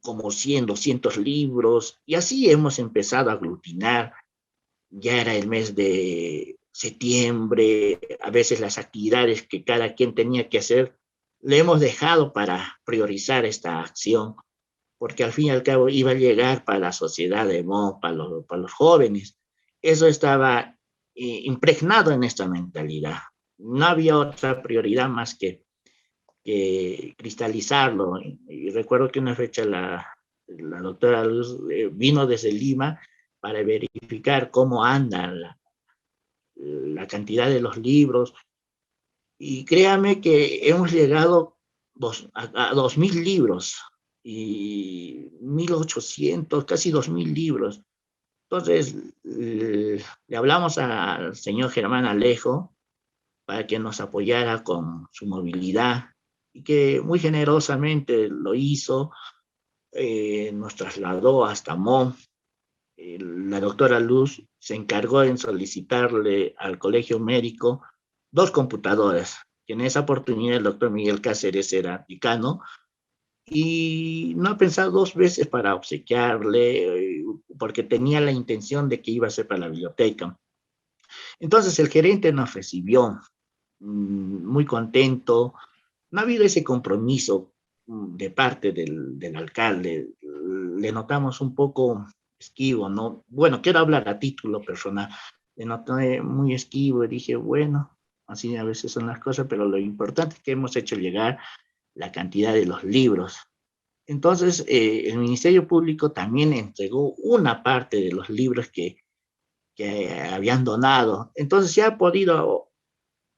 como 100, 200 libros, y así hemos empezado a aglutinar. ya era el mes de septiembre, a veces las actividades que cada quien tenía que hacer, le hemos dejado para priorizar esta acción, porque al fin y al cabo iba a llegar para la sociedad de Mo, para los jóvenes. Eso estaba impregnado en esta mentalidad. No había otra prioridad más que cristalizarlo. Y recuerdo que una fecha la doctora Luz vino desde Lima para verificar cómo anda la cantidad de los libros. Y créame que hemos llegado a 2.000 libros y 1.800, casi 2.000 libros. Entonces, le hablamos al señor Germán Alejo para que nos apoyara con su movilidad y que muy generosamente lo hizo, nos trasladó hasta MON. La doctora Luz se encargó en solicitarle al colegio médico 2 computadoras, que en esa oportunidad el doctor Miguel Cáceres era decano, y no ha pensado 2 veces para obsequiarle, porque tenía la intención de que iba a ser para la biblioteca. Entonces el gerente nos recibió muy contento. No ha habido ese compromiso de parte del alcalde. Le notamos un poco esquivo, ¿no? Bueno, quiero hablar a título personal. Le noté muy esquivo y dije, bueno, así a veces son las cosas, pero lo importante es que hemos hecho llegar la cantidad de los libros. Entonces, el Ministerio Público también entregó una parte de los libros que habían donado. Entonces, se ha podido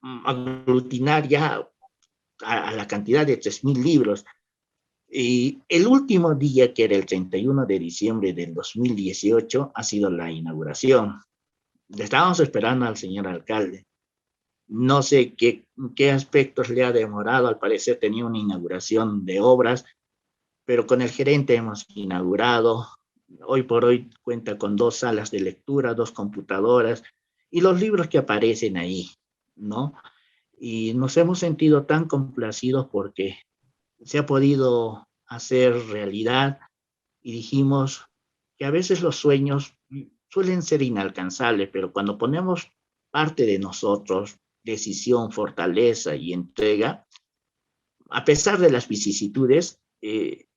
aglutinar ya a la cantidad de 3.000 libros. Y el último día, que era el 31 de diciembre del 2018, ha sido la inauguración. Le estábamos esperando al señor alcalde. No sé qué aspectos le ha demorado. Al parecer tenía una inauguración de obras, pero con el gerente hemos inaugurado. Hoy por hoy cuenta con 2 salas de lectura, 2 computadoras y los libros que aparecen ahí, ¿no? Y nos hemos sentido tan complacidos porque se ha podido hacer realidad, y dijimos que a veces los sueños suelen ser inalcanzables, pero cuando ponemos parte de nosotros, decisión, fortaleza y entrega, a pesar de las vicisitudes, es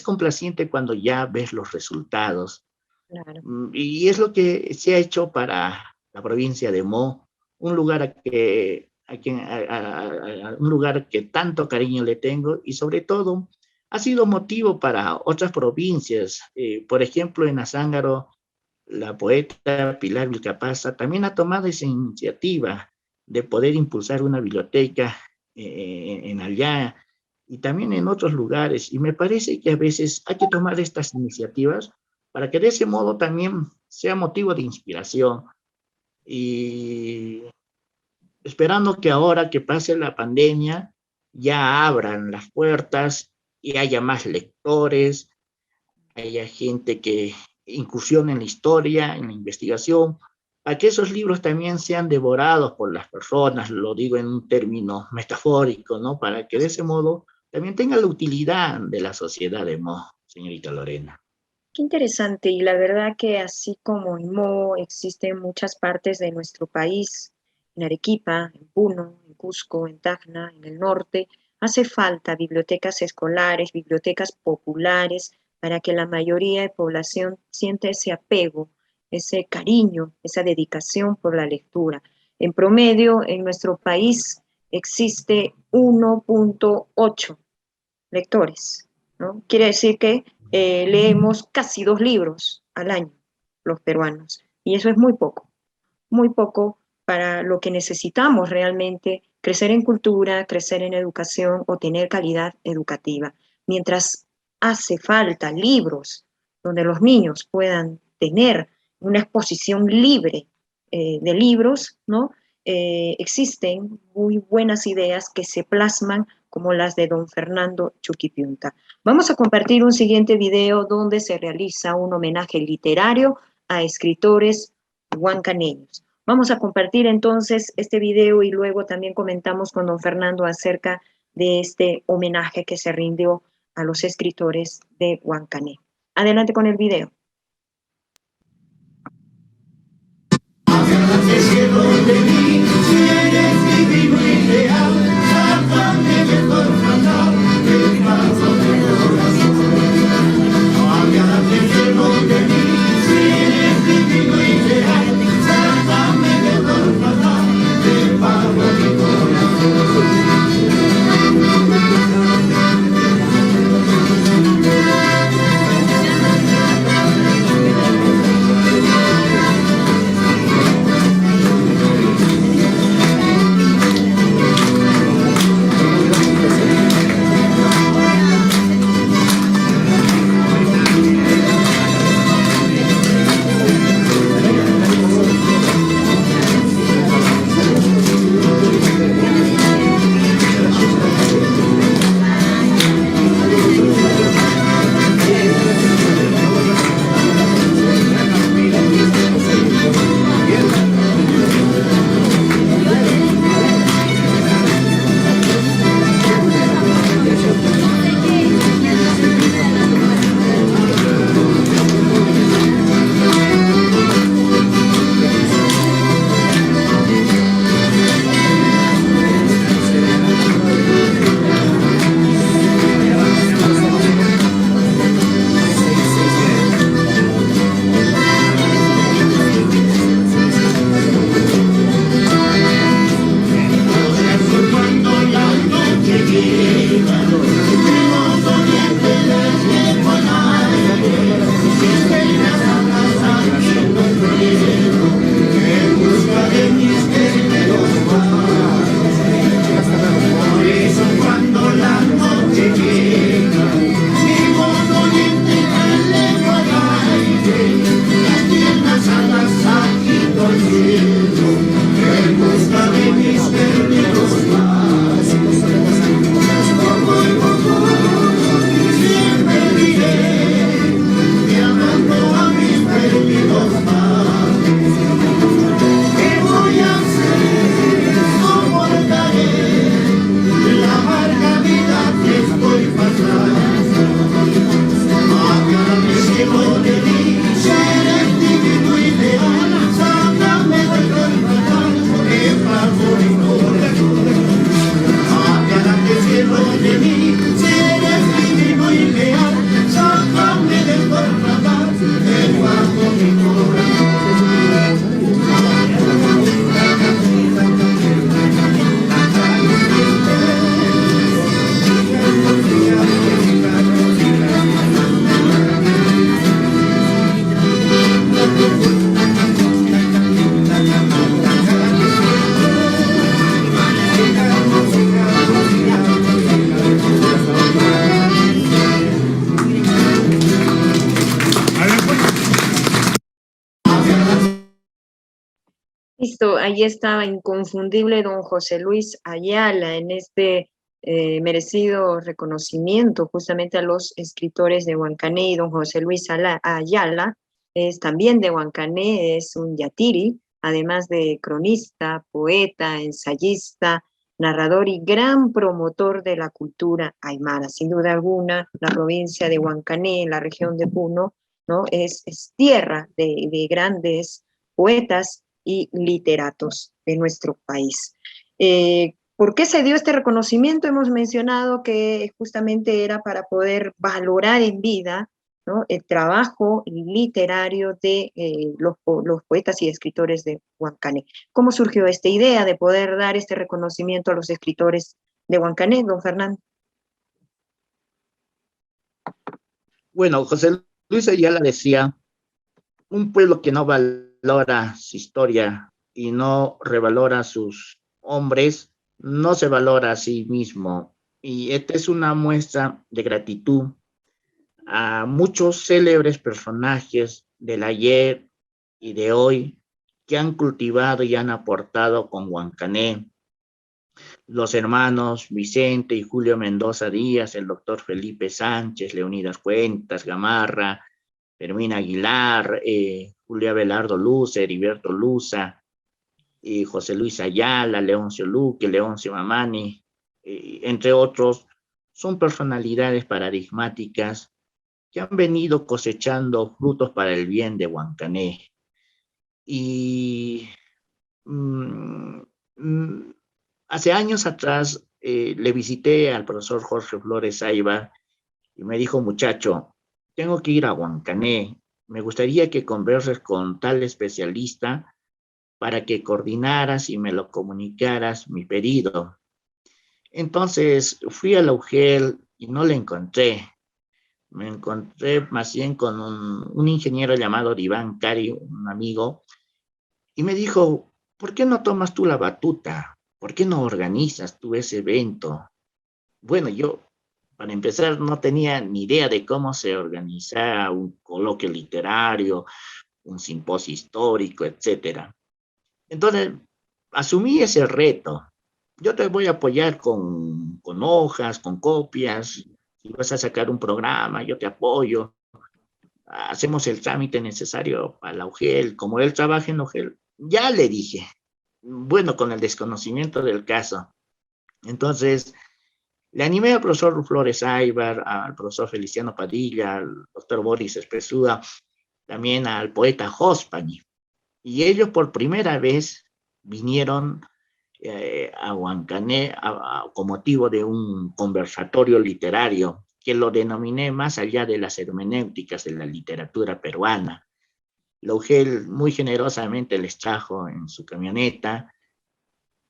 complaciente cuando ya ves los resultados. Claro. Y es lo que se ha hecho para la provincia de Mo, un lugar un lugar que tanto cariño le tengo, y sobre todo ha sido motivo para otras provincias. Por ejemplo, en Azángaro, la poeta Pilar Vilcapasa también ha tomado esa iniciativa de poder impulsar una biblioteca en allá y también en otros lugares. Y me parece que a veces hay que tomar estas iniciativas para que de ese modo también sea motivo de inspiración. Y esperando que ahora que pase la pandemia ya abran las puertas y haya más lectores, haya gente que incursione en la historia, en la investigación, para que esos libros también sean devorados por las personas, lo digo en un término metafórico, ¿no? Para que de ese modo también tenga la utilidad de la sociedad de Mo, señorita Lorena. Qué interesante, y la verdad que así como en Mo existen en muchas partes de nuestro país, en Arequipa, en Puno, en Cusco, en Tacna, en el norte, hace falta bibliotecas escolares, bibliotecas populares, para que la mayoría de población sienta ese apego, ese cariño, esa dedicación por la lectura. En promedio, en nuestro país existe 1.8 lectores, ¿no? Quiere decir que leemos casi 2 libros al año los peruanos, y eso es muy poco para lo que necesitamos realmente: crecer en cultura, crecer en educación o tener calidad educativa. Mientras hace falta libros donde los niños puedan tener una exposición libre de libros, ¿no? Existen muy buenas ideas que se plasman, como las de don Fernando Chuquipiunta. Vamos a compartir un siguiente video donde se realiza un homenaje literario a escritores huancaneños. Vamos a compartir entonces este video y luego también comentamos con don Fernando acerca de este homenaje que se rindió a los escritores de Huancané. Adelante con el video. Listo, ahí estaba inconfundible don José Luis Ayala en este merecido reconocimiento justamente a los escritores de Huancané. Y don José Luis Ayala es también de Huancané, es un yatiri, además de cronista, poeta, ensayista, narrador y gran promotor de la cultura aymara. Sin duda alguna, la provincia de Huancané, la región de Puno, ¿no? Es tierra de grandes poetas y literatos de nuestro país. ¿Por qué se dio este reconocimiento? Hemos mencionado que justamente era para poder valorar en vida, ¿no?, el trabajo literario de los poetas y escritores de Huancané. ¿Cómo surgió esta idea de poder dar este reconocimiento a los escritores de Huancané, don Fernando? Bueno, José Luis Ayala decía, un pueblo que no valora su historia y no revalora a sus hombres, no se valora a sí mismo. Y esta es una muestra de gratitud a muchos célebres personajes del ayer y de hoy que han cultivado y han aportado con Huancané. Los hermanos Vicente y Julio Mendoza Díaz, el doctor Felipe Sánchez, Leonidas Cuentas, Gamarra, Fermín Aguilar, Julio Abelardo Luza, Heriberto Luza, José Luis Ayala, Leoncio Luque, Leoncio Mamani, entre otros, son personalidades paradigmáticas que han venido cosechando frutos para el bien de Huancané. Y mm, mm, hace años atrás le visité al profesor Jorge Flores Aybar y me dijo, muchacho, tengo que ir a Huancané, me gustaría que converses con tal especialista para que coordinaras y me lo comunicaras mi pedido. Entonces fui a la UGEL y no le encontré. Me encontré más bien con un ingeniero llamado Diván Cari, un amigo, y me dijo, ¿por qué no tomas tú la batuta? ¿Por qué no organizas tú ese evento? Bueno, yo, para empezar, no tenía ni idea de cómo se organiza un coloquio literario, un simposio histórico, etcétera. Entonces, asumí ese reto. Yo te voy a apoyar con hojas, con copias. Si vas a sacar un programa, yo te apoyo. Hacemos el trámite necesario para la UGEL. Como él trabaja en la UGEL, ya le dije. Bueno, con el desconocimiento del caso. Entonces, le animé al profesor Flores Aybar, al profesor Feliciano Padilla, al doctor Boris Espesuda, también al poeta Hospani. Y ellos por primera vez vinieron a Huancané con motivo de un conversatorio literario que lo denominé más allá de las hermenéuticas de la literatura peruana. La UGEL muy generosamente les trajo en su camioneta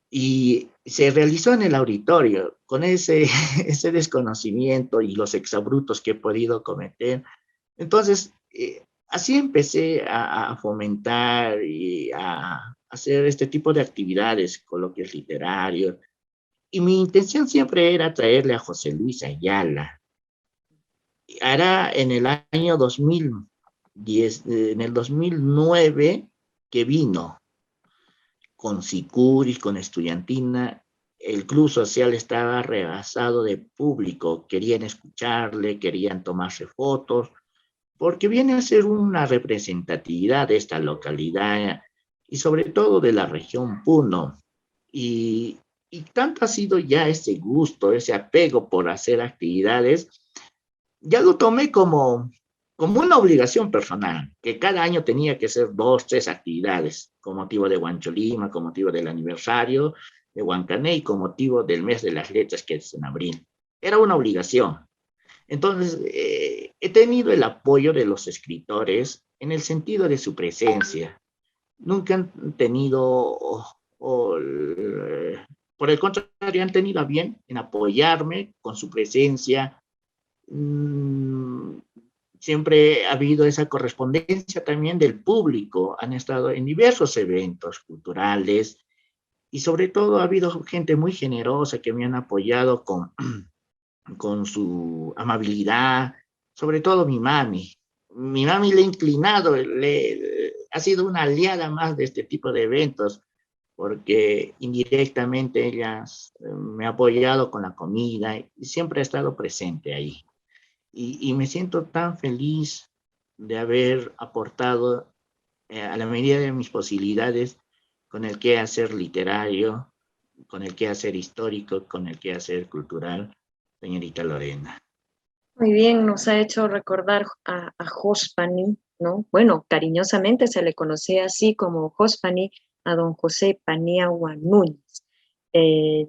y se realizó en el auditorio con ese desconocimiento y los exabruptos que he podido cometer. Entonces, así empecé a fomentar y a hacer este tipo de actividades, coloquios literarios. Y mi intención siempre era traerle a José Luis Ayala. Hará en el año 2010, en el 2009 que vino con Sicuri, con Estudiantina. El club social estaba rebasado de público, querían escucharle, querían tomarse fotos, porque viene a ser una representatividad de esta localidad y sobre todo de la región Puno. Y, y tanto ha sido ya ese gusto, ese apego por hacer actividades, ya lo tomé como una obligación personal, que cada año tenía que hacer 2, 3 actividades, con motivo de Huancholima, con motivo del aniversario de Huancané y con motivo del mes de las letras que es en abril. Era una obligación. Entonces, he tenido el apoyo de los escritores en el sentido de su presencia. Nunca han tenido, por el contrario, han tenido a bien en apoyarme con su presencia. Siempre ha habido esa correspondencia también del público. Han estado en diversos eventos culturales y sobre todo ha habido gente muy generosa que me han apoyado con su amabilidad, sobre todo mi mami. Mi mami le ha inclinado, ha sido una aliada más de este tipo de eventos. porque indirectamente ella me ha apoyado con la comida y siempre ha estado presente ahí. Y me siento tan feliz de haber aportado a la medida de mis posibilidades con el quehacer literario, con el quehacer histórico, con el quehacer cultural, señorita Lorena. Muy bien, nos ha hecho recordar a Jospani, ¿no? Bueno, cariñosamente se le conocía así como Jospani a don José Paniagua Núñez.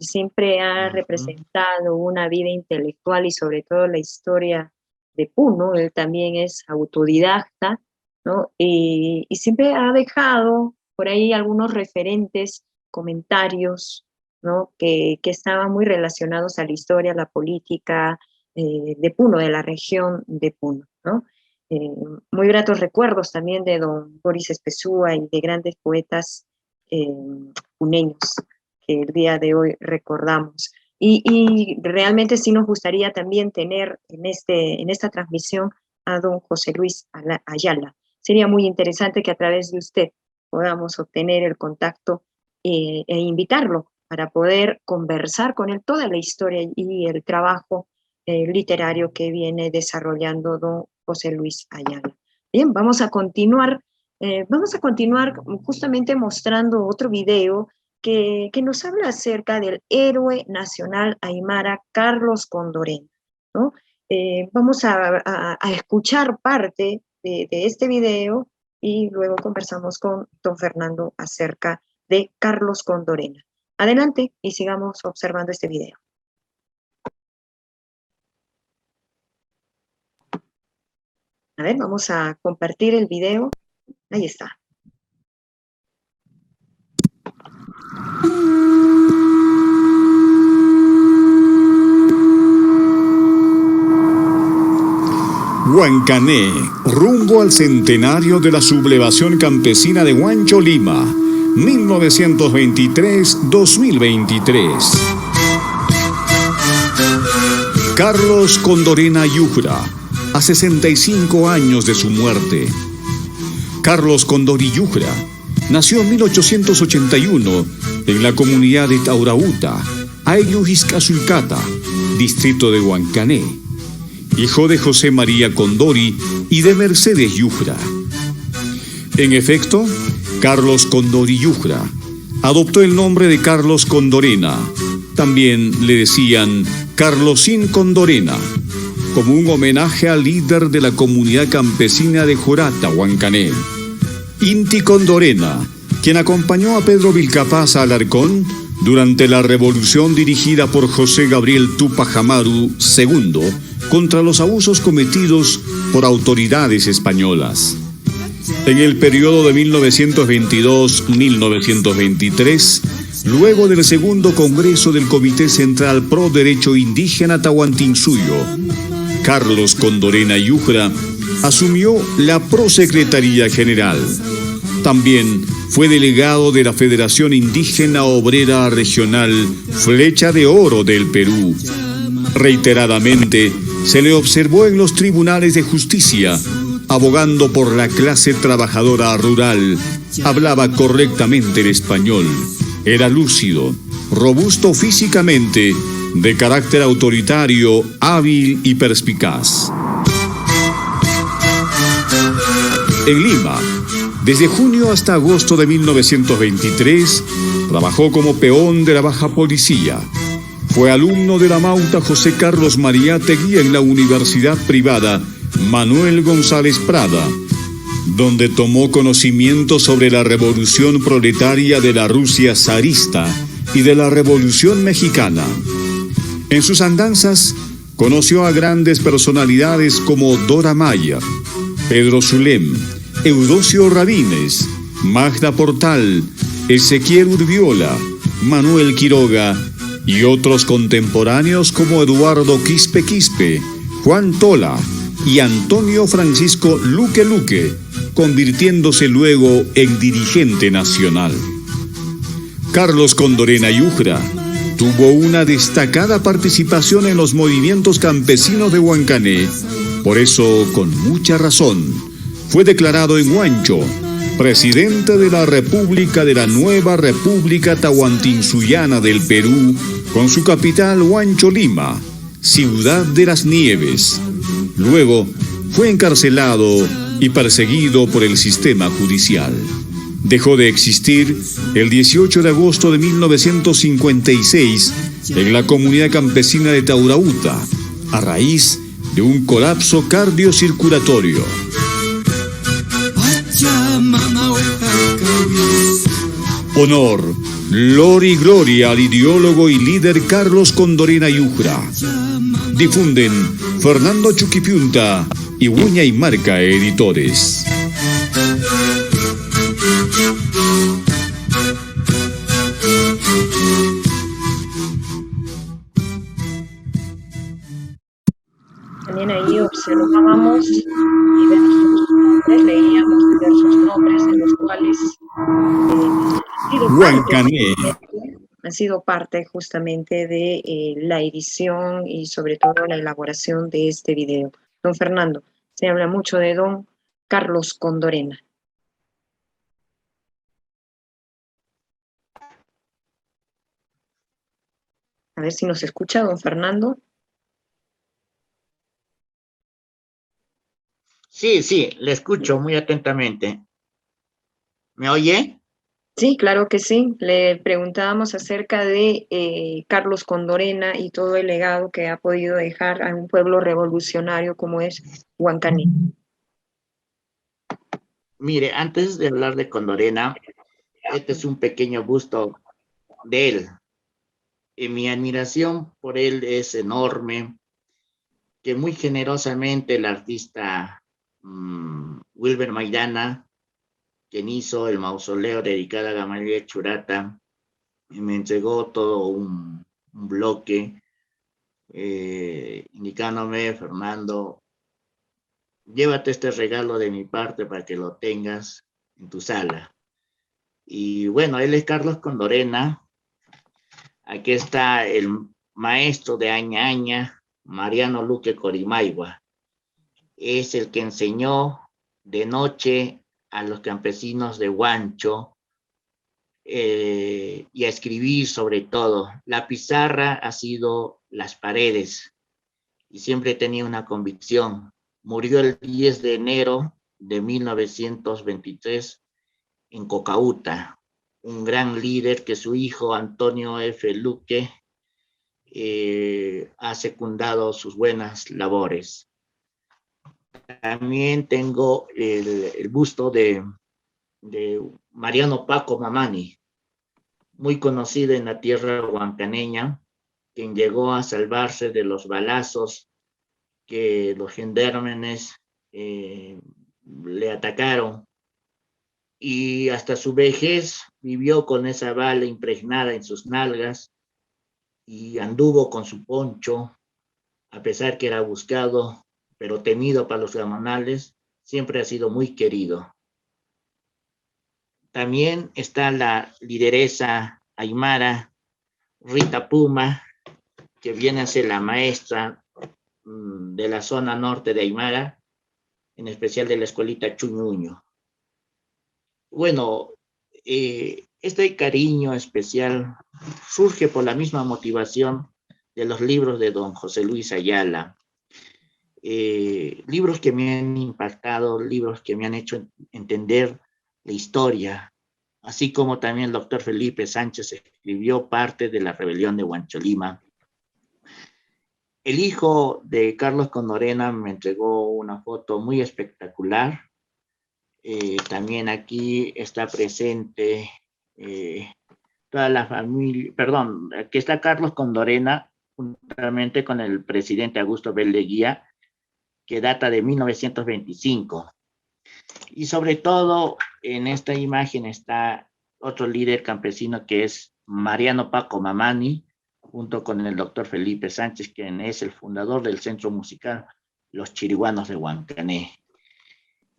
Siempre ha representado una vida intelectual y sobre todo la historia de Puno. Él también es autodidacta, ¿no? Y siempre ha dejado por ahí algunos referentes, comentarios, ¿no? Que estaban muy relacionados a la historia, a la política de Puno, de la región de Puno, ¿no? Muy gratos recuerdos también de don Boris Espezúa y de grandes poetas puneños que el día de hoy recordamos. Y realmente sí nos gustaría también tener en esta transmisión a don José Luis Ayala. Sería muy interesante que a través de usted podamos obtener el contacto e invitarlo para poder conversar con él toda la historia y el trabajo literario que viene desarrollando don José Luis Ayala. Bien, vamos a continuar justamente mostrando otro video que nos habla acerca del héroe nacional aymara Carlos Condorena, ¿no? Vamos a escuchar parte de este video y luego conversamos con don Fernando acerca de Carlos Condorena. Adelante y sigamos observando este video. A ver, vamos a compartir el video. Ahí está. Huancané, rumbo al centenario de la sublevación campesina de Huancho, Lima, 1923-2023. Carlos Condorena Yujra, a 65 años de su muerte. Carlos Condori Yujra nació en 1881 en la comunidad de Taurauta, Ayllujiscazulcata, distrito de Huancané, hijo de José María Condori y de Mercedes Yujra. En efecto, Carlos Condori Yujra adoptó el nombre de Carlos Condorena, también le decían Carlosín Condorena, como un homenaje al líder de la comunidad campesina de Jorata, Huancané, Inti Condorena, quien acompañó a Pedro Vilcapaz a Alarcón durante la revolución dirigida por José Gabriel Túpac Amaru II contra los abusos cometidos por autoridades españolas. En el periodo de 1922-1923, luego del segundo Congreso del Comité Central Pro Derecho Indígena Tahuantinsuyo, Carlos Condorena Yujra asumió la Prosecretaría General. También fue delegado de la Federación Indígena Obrera Regional Flecha de Oro del Perú. Reiteradamente se le observó en los tribunales de justicia, abogando por la clase trabajadora rural. Hablaba correctamente el español, era lúcido, robusto físicamente, de carácter autoritario, hábil y perspicaz. En Lima, desde junio hasta agosto de 1923, trabajó como peón de la baja policía. Fue alumno de la Mauta José Carlos Mariátegui en la Universidad Privada Manuel González Prada, donde tomó conocimiento sobre la revolución proletaria de la Rusia zarista y de la Revolución Mexicana. En sus andanzas conoció a grandes personalidades como Dora Mayer, Pedro Zulem, Eudosio Rabines, Magda Portal, Ezequiel Urbiola, Manuel Quiroga y otros contemporáneos como Eduardo Quispe Quispe, Juan Tola y Antonio Francisco Luque Luque, convirtiéndose luego en dirigente nacional. Carlos Condorena Yujra tuvo una destacada participación en los movimientos campesinos de Huancané. Por eso, con mucha razón, fue declarado en Huancho presidente de la República de la Nueva República Tahuantinsuyana del Perú, con su capital Huancholima, ciudad de las nieves. Luego fue encarcelado y perseguido por el sistema judicial. Dejó de existir el 18 de agosto de 1956 en la comunidad campesina de Taurauta, a raíz de un colapso cardiocirculatorio. Honor, gloria y gloria al ideólogo y líder Carlos Condorena Yujra. Difunden Fernando Chuquipiunta y Uña y Marca Editores. También ahí observábamos diversos nombres, leíamos diversos nombres en los cuales han sido parte justamente de la edición y sobre todo la elaboración de este video. Don Fernando, se habla mucho de don Carlos Condorena. A ver si nos escucha, don Fernando. Sí, le escucho muy atentamente. ¿Me oye? Sí, claro que sí. Le preguntábamos acerca de Carlos Condorena y todo el legado que ha podido dejar a un pueblo revolucionario como es Huancané. Mire, antes de hablar de Condorena, este es un pequeño busto de él. Y mi admiración por él es enorme, que muy generosamente el artista Wilber Maidana, quien hizo el mausoleo dedicado a Gamaliel Churata, y me entregó todo un bloque indicándome: Fernando, llévate este regalo de mi parte para que lo tengas en tu sala. Y bueno, él es Carlos Condorena. Aquí está el maestro de Aña Aña, Mariano Luque Corimaigua. Es el que enseñó de noche a los campesinos de Huancho y a escribir sobre todo. La pizarra ha sido las paredes y siempre tenía una convicción. Murió el 10 de enero de 1923 en Cocauta, un gran líder que su hijo Antonio F. Luque ha secundado sus buenas labores. También tengo el busto de Mariano Paco Mamani, muy conocido en la tierra huancaneña, quien llegó a salvarse de los balazos que los gendarmes le atacaron, y hasta su vejez vivió con esa bala impregnada en sus nalgas y anduvo con su poncho, a pesar que era buscado, pero temido para los gamonales, siempre ha sido muy querido. También está la lideresa aymara Rita Puma, que viene a ser la maestra de la zona norte de Aymara, en especial de la escuelita Chuñuño. Bueno, este cariño especial surge por la misma motivación de los libros de don José Luis Ayala. Libros que me han impactado, libros que me han hecho entender la historia, así como también el doctor Felipe Sánchez escribió parte de la rebelión de Huancholima. El hijo de Carlos Condorena me entregó una foto muy espectacular. También aquí está presente toda la familia, perdón, aquí está Carlos Condorena, juntamente con el presidente Augusto B. Leguía, que data de 1925. Y sobre todo en esta imagen está otro líder campesino que es Mariano Paco Mamani, junto con el doctor Felipe Sánchez, quien es el fundador del centro musical Los Chiriguanos de Huancané.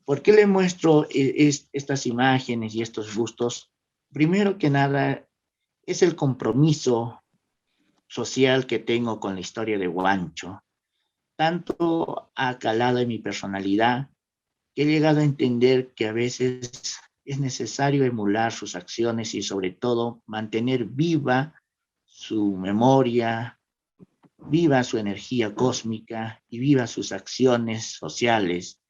¿Por qué le muestro estas imágenes y estos bustos? Primero que nada, es el compromiso social que tengo con la historia de Huancho. Tanto ha calado en mi personalidad que he llegado a entender que a veces es necesario emular sus acciones y sobre todo mantener viva su memoria, viva su energía cósmica y viva sus acciones sociales.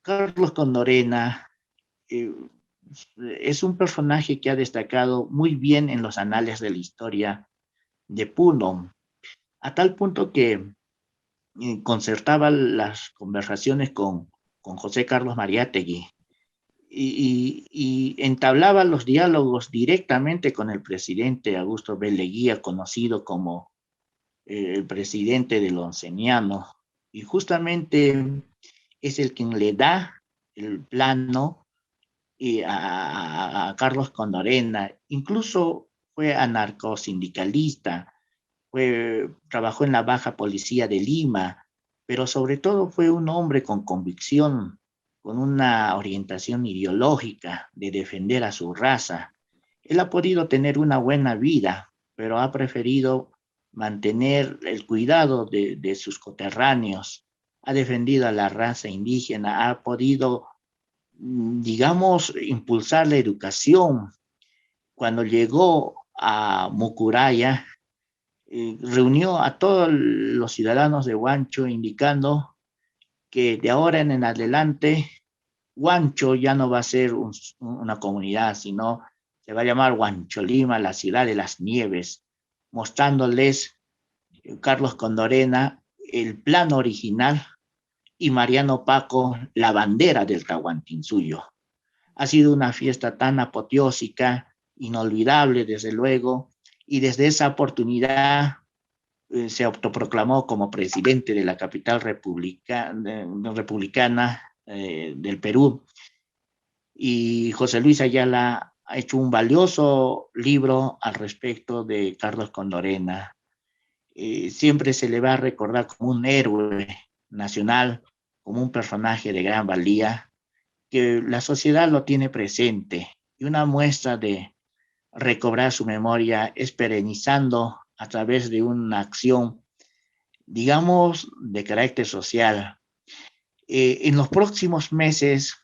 Carlos Condorena es un personaje que ha destacado muy bien en los anales de la historia de Puno, a tal punto que concertaba las conversaciones con José Carlos Mariátegui y entablaba los diálogos directamente con el presidente Augusto B. Leguía, conocido como el presidente del Onceniano, y justamente es el quien le da el plano a Carlos Condorena. Incluso fue anarcosindicalista, trabajó en la Baja Policía de Lima, pero sobre todo fue un hombre con convicción, con una orientación ideológica de defender a su raza. Él ha podido tener una buena vida, pero ha preferido mantener el cuidado de sus coterráneos, ha defendido a la raza indígena, ha podido, digamos, impulsar la educación. Cuando llegó a Mucuraya, reunió a todos los ciudadanos de Huancho indicando que de ahora en adelante Huancho ya no va a ser una comunidad, sino se va a llamar Huancholima, la ciudad de las nieves, mostrándoles Carlos Condorena el plan original y Mariano Paco la bandera del Tahuantinsuyo. Ha sido una fiesta tan apoteósica, inolvidable desde luego, y desde esa oportunidad se autoproclamó como presidente de la capital republicana del Perú. Y José Luis Ayala ha hecho un valioso libro al respecto de Carlos Condorena. Siempre se le va a recordar como un héroe nacional, como un personaje de gran valía, que la sociedad lo tiene presente. Y una muestra de recobrar su memoria es perenizando a través de una acción, digamos, de carácter social. En los próximos meses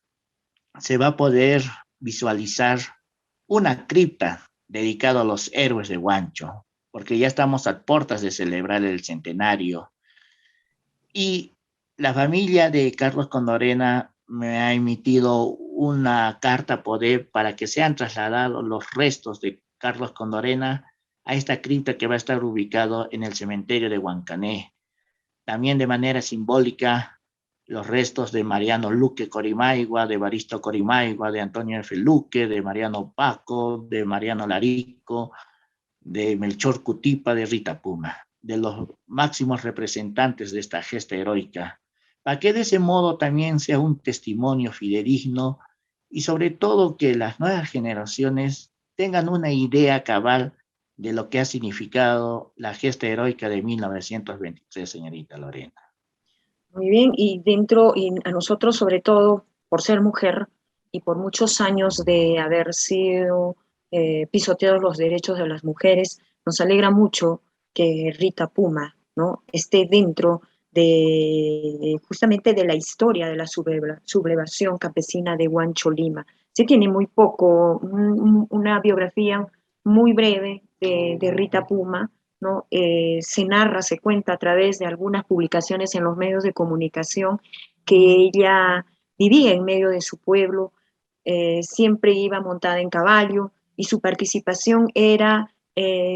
se va a poder visualizar una cripta dedicada a los héroes de Huancho, porque ya estamos a puertas de celebrar el centenario. Y la familia de Carlos Condorena me ha emitido una carta poder para que sean trasladados los restos de Carlos Condorena a esta cripta que va a estar ubicado en el cementerio de Huancané. También de manera simbólica, los restos de Mariano Luque Corimaigua, de Evaristo Corimaigua, de Antonio F. Luque, de Mariano Paco, de Mariano Larico, de Melchor Cutipa, de Rita Puma, de los máximos representantes de esta gesta heroica, para que de ese modo también sea un testimonio fidedigno y sobre todo que las nuevas generaciones tengan una idea cabal de lo que ha significado la gesta heroica de 1923, señorita Lorena. Muy bien, y a nosotros sobre todo, por ser mujer y por muchos años de haber sido pisoteados los derechos de las mujeres, nos alegra mucho que Rita Puma, ¿no?, esté dentro de justamente de la historia de la sublevación campesina de Huancho Lima. Se tiene muy poco, una biografía muy breve de Rita Puma, ¿no? Se narra, se cuenta a través de algunas publicaciones en los medios de comunicación que ella vivía en medio de su pueblo, siempre iba montada en caballo y su participación era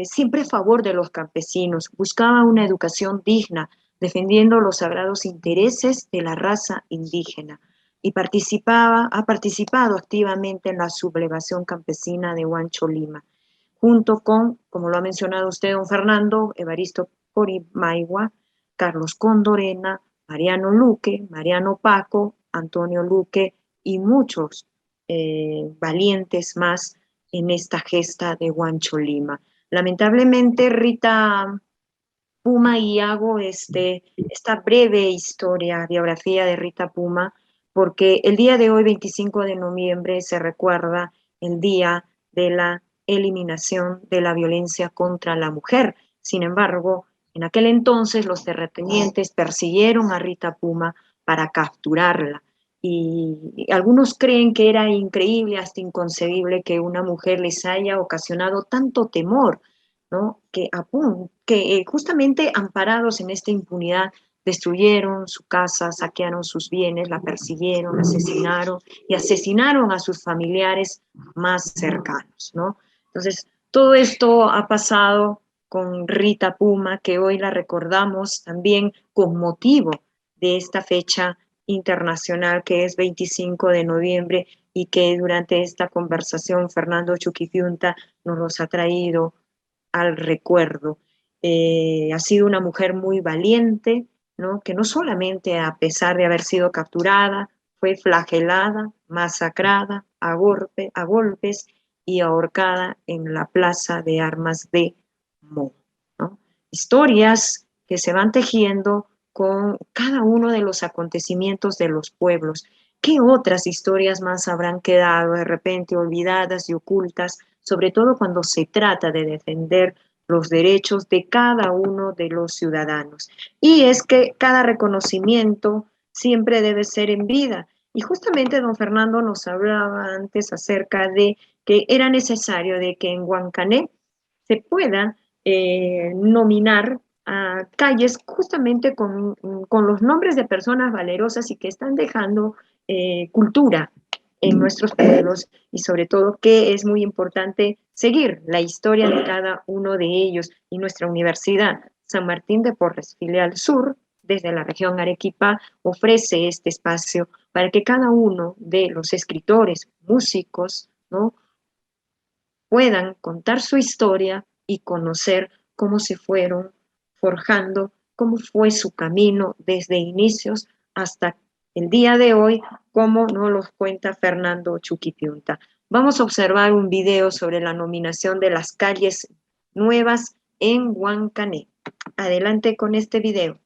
siempre a favor de los campesinos, buscaba una educación digna, defendiendo los sagrados intereses de la raza indígena y ha participado activamente en la sublevación campesina de Huancho Lima, junto con, como lo ha mencionado usted, don Fernando, Evaristo Corimaigua, Carlos Condorena, Mariano Luque, Mariano Paco, Antonio Luque y muchos valientes más en esta gesta de Huancho Lima. Lamentablemente, Rita Puma, y hago esta breve biografía de Rita Puma, porque el día de hoy, 25 de noviembre, se recuerda el día de la eliminación de la violencia contra la mujer. Sin embargo, en aquel entonces los terratenientes persiguieron a Rita Puma para capturarla y algunos creen que era increíble, hasta inconcebible que una mujer les haya ocasionado tanto temor, ¿no? Que justamente amparados en esta impunidad destruyeron su casa, saquearon sus bienes, la persiguieron, asesinaron y asesinaron a sus familiares más cercanos, ¿no? Entonces, todo esto ha pasado con Rita Puma, que hoy la recordamos también con motivo de esta fecha internacional que es 25 de noviembre y que durante esta conversación Fernando Chuquipiunta nos los ha traído al recuerdo. Ha sido una mujer muy valiente, ¿no? Que no solamente a pesar de haber sido capturada, fue flagelada, masacrada a golpes y ahorcada en la Plaza de Armas de Mo, ¿no? Historias que se van tejiendo con cada uno de los acontecimientos de los pueblos. ¿Qué otras historias más habrán quedado de repente olvidadas y ocultas, sobre todo cuando se trata de defender los derechos de cada uno de los ciudadanos? Y es que cada reconocimiento siempre debe ser en vida. Y justamente don Fernando nos hablaba antes acerca de que era necesario de que en Huancané se pueda nominar a calles justamente con los nombres de personas valerosas y que están dejando cultura en nuestros pueblos y sobre todo que es muy importante seguir la historia de cada uno de ellos. Y nuestra universidad San Martín de Porres, filial sur, desde la región Arequipa, ofrece este espacio para que cada uno de los escritores, músicos, ¿no? puedan contar su historia y conocer cómo se fueron forjando, cómo fue su camino desde inicios hasta el día de hoy, como nos los cuenta Fernando Chuquipiunta. Vamos a observar un video sobre la nominación de las calles nuevas en Huancané. Adelante con este video.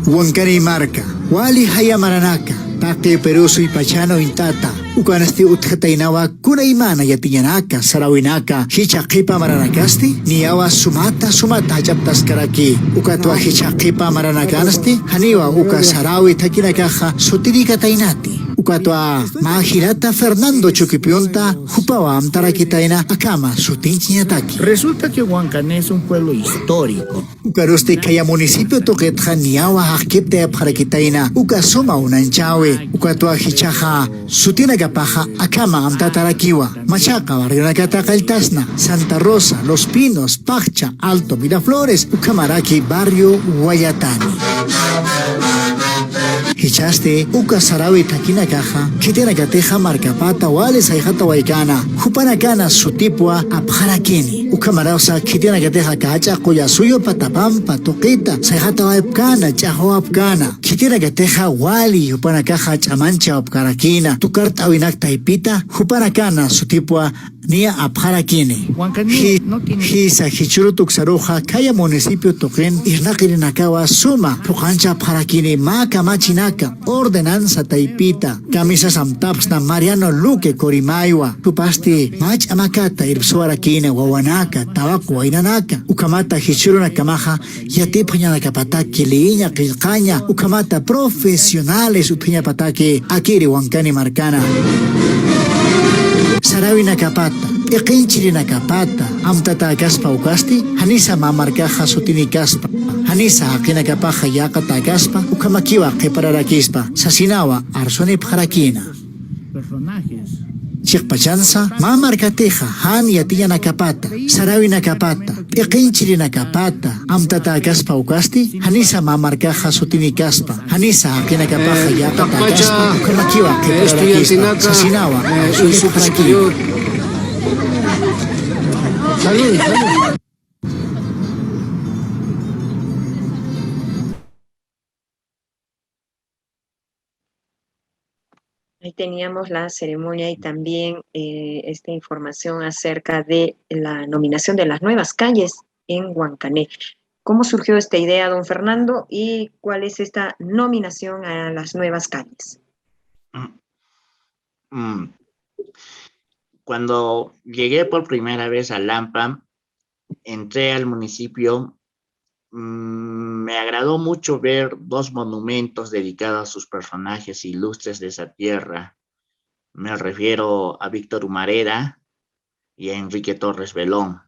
Huancané marca, wali haya maranaka, take peruso y pachano intata, ukanasti utjatainawa kuna imana yatiyanaka, sarawinaka, hichakipa maranakasti, niawa sumata hachaptas karaki, ukatwa hichakipa maranakanasti, haniwa uka sarawi takinakaja, sutirika tainati. Ukatwa mahirata Fernando Chuquipiunta, jupawa amtarakitaina akama sutinchiñataki. Resulta que Huancané es un pueblo histórico. Ukarusti kaya municipio toquetja niawa hakipte parakitaina, ukasuma unanchawe, ukatwa hichaja, sutinagapaja akama amtatarakiwa, machaca barrionakata kaltasna, Santa Rosa, Los Pinos, Pacha, Alto Miraflores, ukamaraki barrio Guayatani. Hichaste uka sarawi takina caja, kitena gateja marcapata wale saijata waikana, hupanakana sutipua apharakini, uka marausa kitena gateja kacha kuya suyo patapampa toquita, saijata waipkana, chaho apkana, kitena gateja wali hupanakaja chamancha apkarakina, tu carta winak taipita, hupanakana sutipua nia apharakini. Huancané no tiene... Hisa hichurutuk saruja kaya municipio toquen irnakirinakawa suma, pukancha apharakini maka machinaka, ordenanza taipita, camisa samtapsna Mariano Luque Corimaywa, tupasti mach amakata irpsuarakine wawanaka, tabaku wainanaka, ukamata hichuruna kamaja, yatipanya kapataki liiña kilcaña, ukamata profesionales utpiña pataki, akiri Huancané marcana. Sarawina kapata, iqinchirina kapata, amtata kaspa ukasti, hanisa mamarkaja sutini kaspa, hanisa akina kapaja yakata kaspa, ukamakiwa qipararakispa, sasinawa arsoni pharakina. Personajes. Chikpachansa, mamarkateja, han yatiyana kapata, sarawina kapata, iqinchirina kapata, amtata kaspa ukasti, hanisa mamarkaja sutini kaspa, hanisa akina kapaja yakata kaspa, ukamakiwa qipararakispa, sasinawa arsoni pharakina. Salud, salud. Ahí teníamos la ceremonia y también esta información acerca de la nominación de las nuevas calles en Huancané. ¿Cómo surgió esta idea, don Fernando? ¿Y cuál es esta nominación a las nuevas calles? Cuando llegué por primera vez a Lampa, entré al municipio, me agradó mucho ver dos monumentos dedicados a sus personajes ilustres de esa tierra. Me refiero a Víctor Humareda y a Enrique Torres Velón.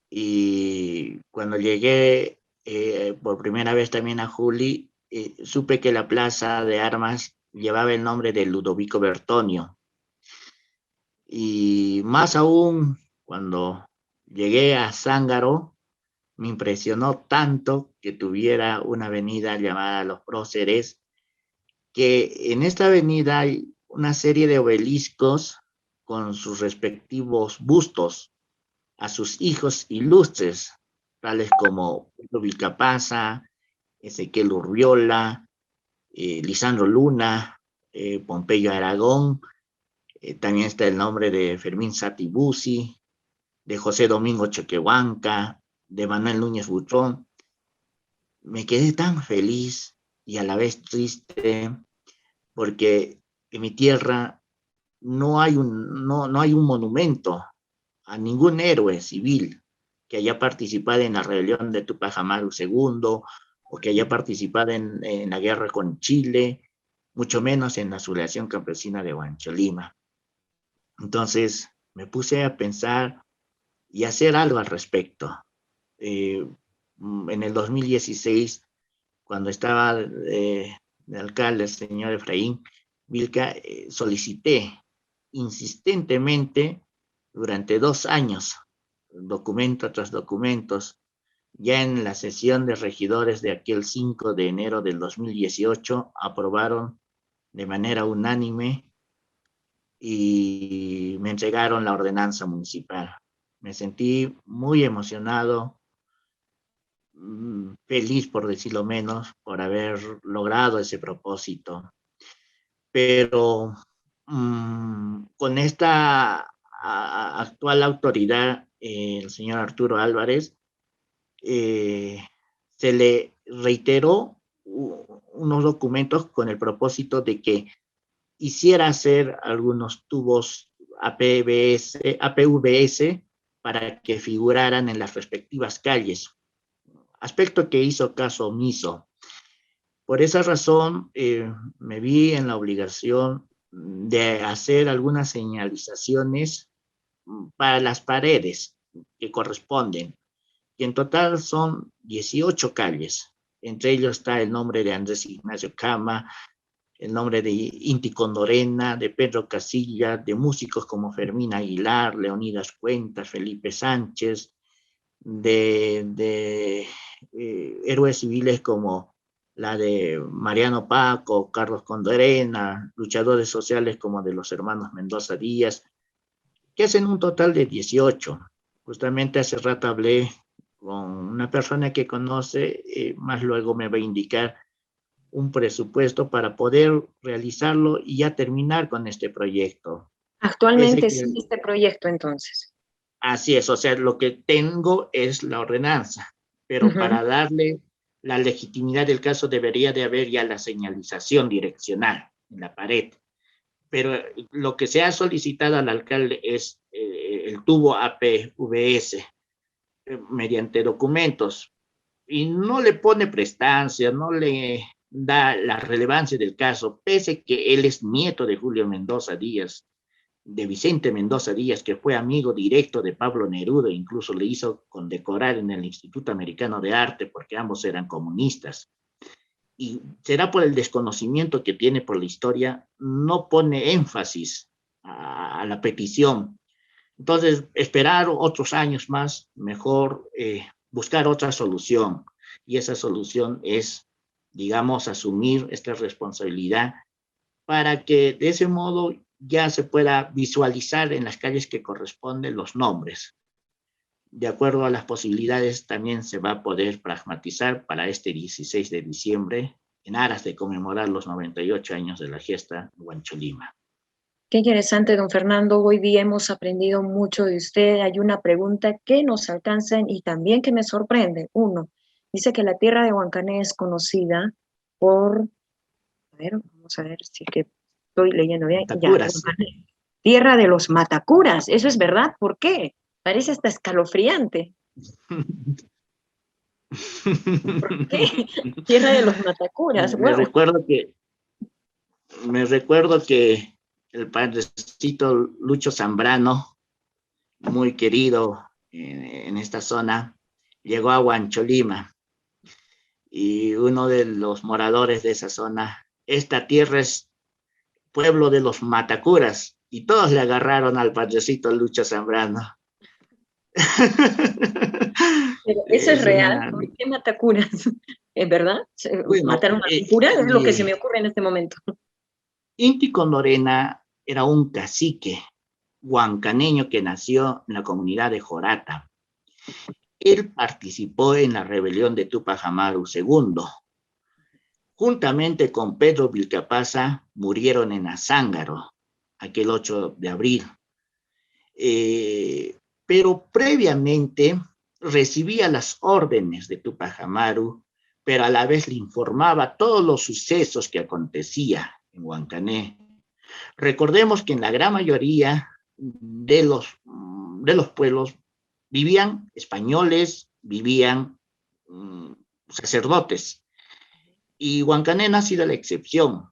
Y cuando llegué por primera vez también a Juli, supe que la plaza de armas llevaba el nombre de Ludovico Bertonio. Y más aún, cuando llegué a Zángaro, me impresionó tanto que tuviera una avenida llamada Los Próceres, que en esta avenida hay una serie de obeliscos con sus respectivos bustos a sus hijos ilustres, tales como Pedro Vilcapasa, Ezequiel Urriola, Lisandro Luna, Pompeyo Aragón. También está el nombre de Fermín Satibusi, de José Domingo Choquehuanca, de Manuel Núñez Butrón. Me quedé tan feliz y a la vez triste porque en mi tierra no hay un monumento a ningún héroe civil que haya participado en la rebelión de Tupac Amaru II o que haya participado en la guerra con Chile, mucho menos en la sublevación campesina de Huancholima. Entonces me puse a pensar y hacer algo al respecto. En el 2016, cuando estaba de alcalde el señor Efraín Vilca, solicité insistentemente durante 2 años, documento tras documentos. Ya en la sesión de regidores de aquel 5 de enero del 2018 aprobaron de manera unánime y me entregaron la ordenanza municipal. Me sentí muy emocionado, feliz por decirlo menos, por haber logrado ese propósito. Pero con esta actual autoridad, el señor Arturo Álvarez, se le reiteró unos documentos con el propósito de que hiciera hacer algunos tubos APVS para que figuraran en las respectivas calles, aspecto que hizo caso omiso. Por esa razón, me vi en la obligación de hacer algunas señalizaciones para las paredes que corresponden, y en total son 18 calles. Entre ellos está el nombre de Andrés Ignacio Cama, el nombre de Inti Condorena, de Pedro Casilla, de músicos como Fermín Aguilar, Leonidas Cuentas, Felipe Sánchez, de héroes civiles como la de Mariano Paco, Carlos Condorena, luchadores sociales como de los hermanos Mendoza Díaz, que hacen un total de 18. Justamente hace rato hablé con una persona que conoce, más luego me va a indicar un presupuesto para poder realizarlo y ya terminar con este proyecto. Actualmente sí este proyecto, entonces. Así es, o sea, lo que tengo es la ordenanza, pero para darle la legitimidad del caso debería de haber ya la señalización direccional en la pared. Pero lo que se ha solicitado al alcalde es el tubo APVS mediante documentos, y no le pone prestancia, no le da la relevancia del caso, pese que él es nieto de Julio Mendoza Díaz, de Vicente Mendoza Díaz, que fue amigo directo de Pablo Neruda, incluso le hizo condecorar en el Instituto Americano de Arte porque ambos eran comunistas. Y será por el desconocimiento que tiene por la historia, no pone énfasis a la petición. Entonces, esperar otros años más, mejor buscar otra solución. Y esa solución es, digamos, asumir esta responsabilidad para que de ese modo ya se pueda visualizar en las calles que corresponden los nombres. De acuerdo a las posibilidades, también se va a poder pragmatizar para este 16 de diciembre, en aras de conmemorar los 98 años de la gesta Huancholima. Qué interesante, don Fernando. Hoy día hemos aprendido mucho de usted. Hay una pregunta que nos alcanza y también que me sorprende. Uno, dice que la tierra de Huancané es conocida por, a ver, vamos a ver si es que estoy leyendo bien. Ya, Matacuras. Tierra de los Matacuras. ¿Eso es verdad? ¿Por qué? Parece hasta escalofriante. ¿Por qué? Tierra de los matacuras, Me wow. recuerdo que el padrecito Lucho Zambrano, muy querido en esta zona, llegó a Huancholima y uno de los moradores de esa zona, esta tierra es pueblo de los matacuras, y todos le agarraron al padrecito Lucho Zambrano. Pero eso es real, Una... ¿por qué matacuras? ¿Es verdad? Bueno, ¿Mataron a un cura? Es lo que se me ocurre en este momento. Inti Condorena era un cacique huancaneño que nació en la comunidad de Jorata. Él participó en la rebelión de Tupac Amaru II. Juntamente con Pedro Vilcapasa murieron en Azángaro, aquel 8 de abril. Pero previamente recibía las órdenes de Tupac Amaru, pero a la vez le informaba todos los sucesos que acontecía en Huancané. Recordemos que en la gran mayoría de los pueblos vivían españoles, vivían sacerdotes, y Huancané no ha sido la excepción.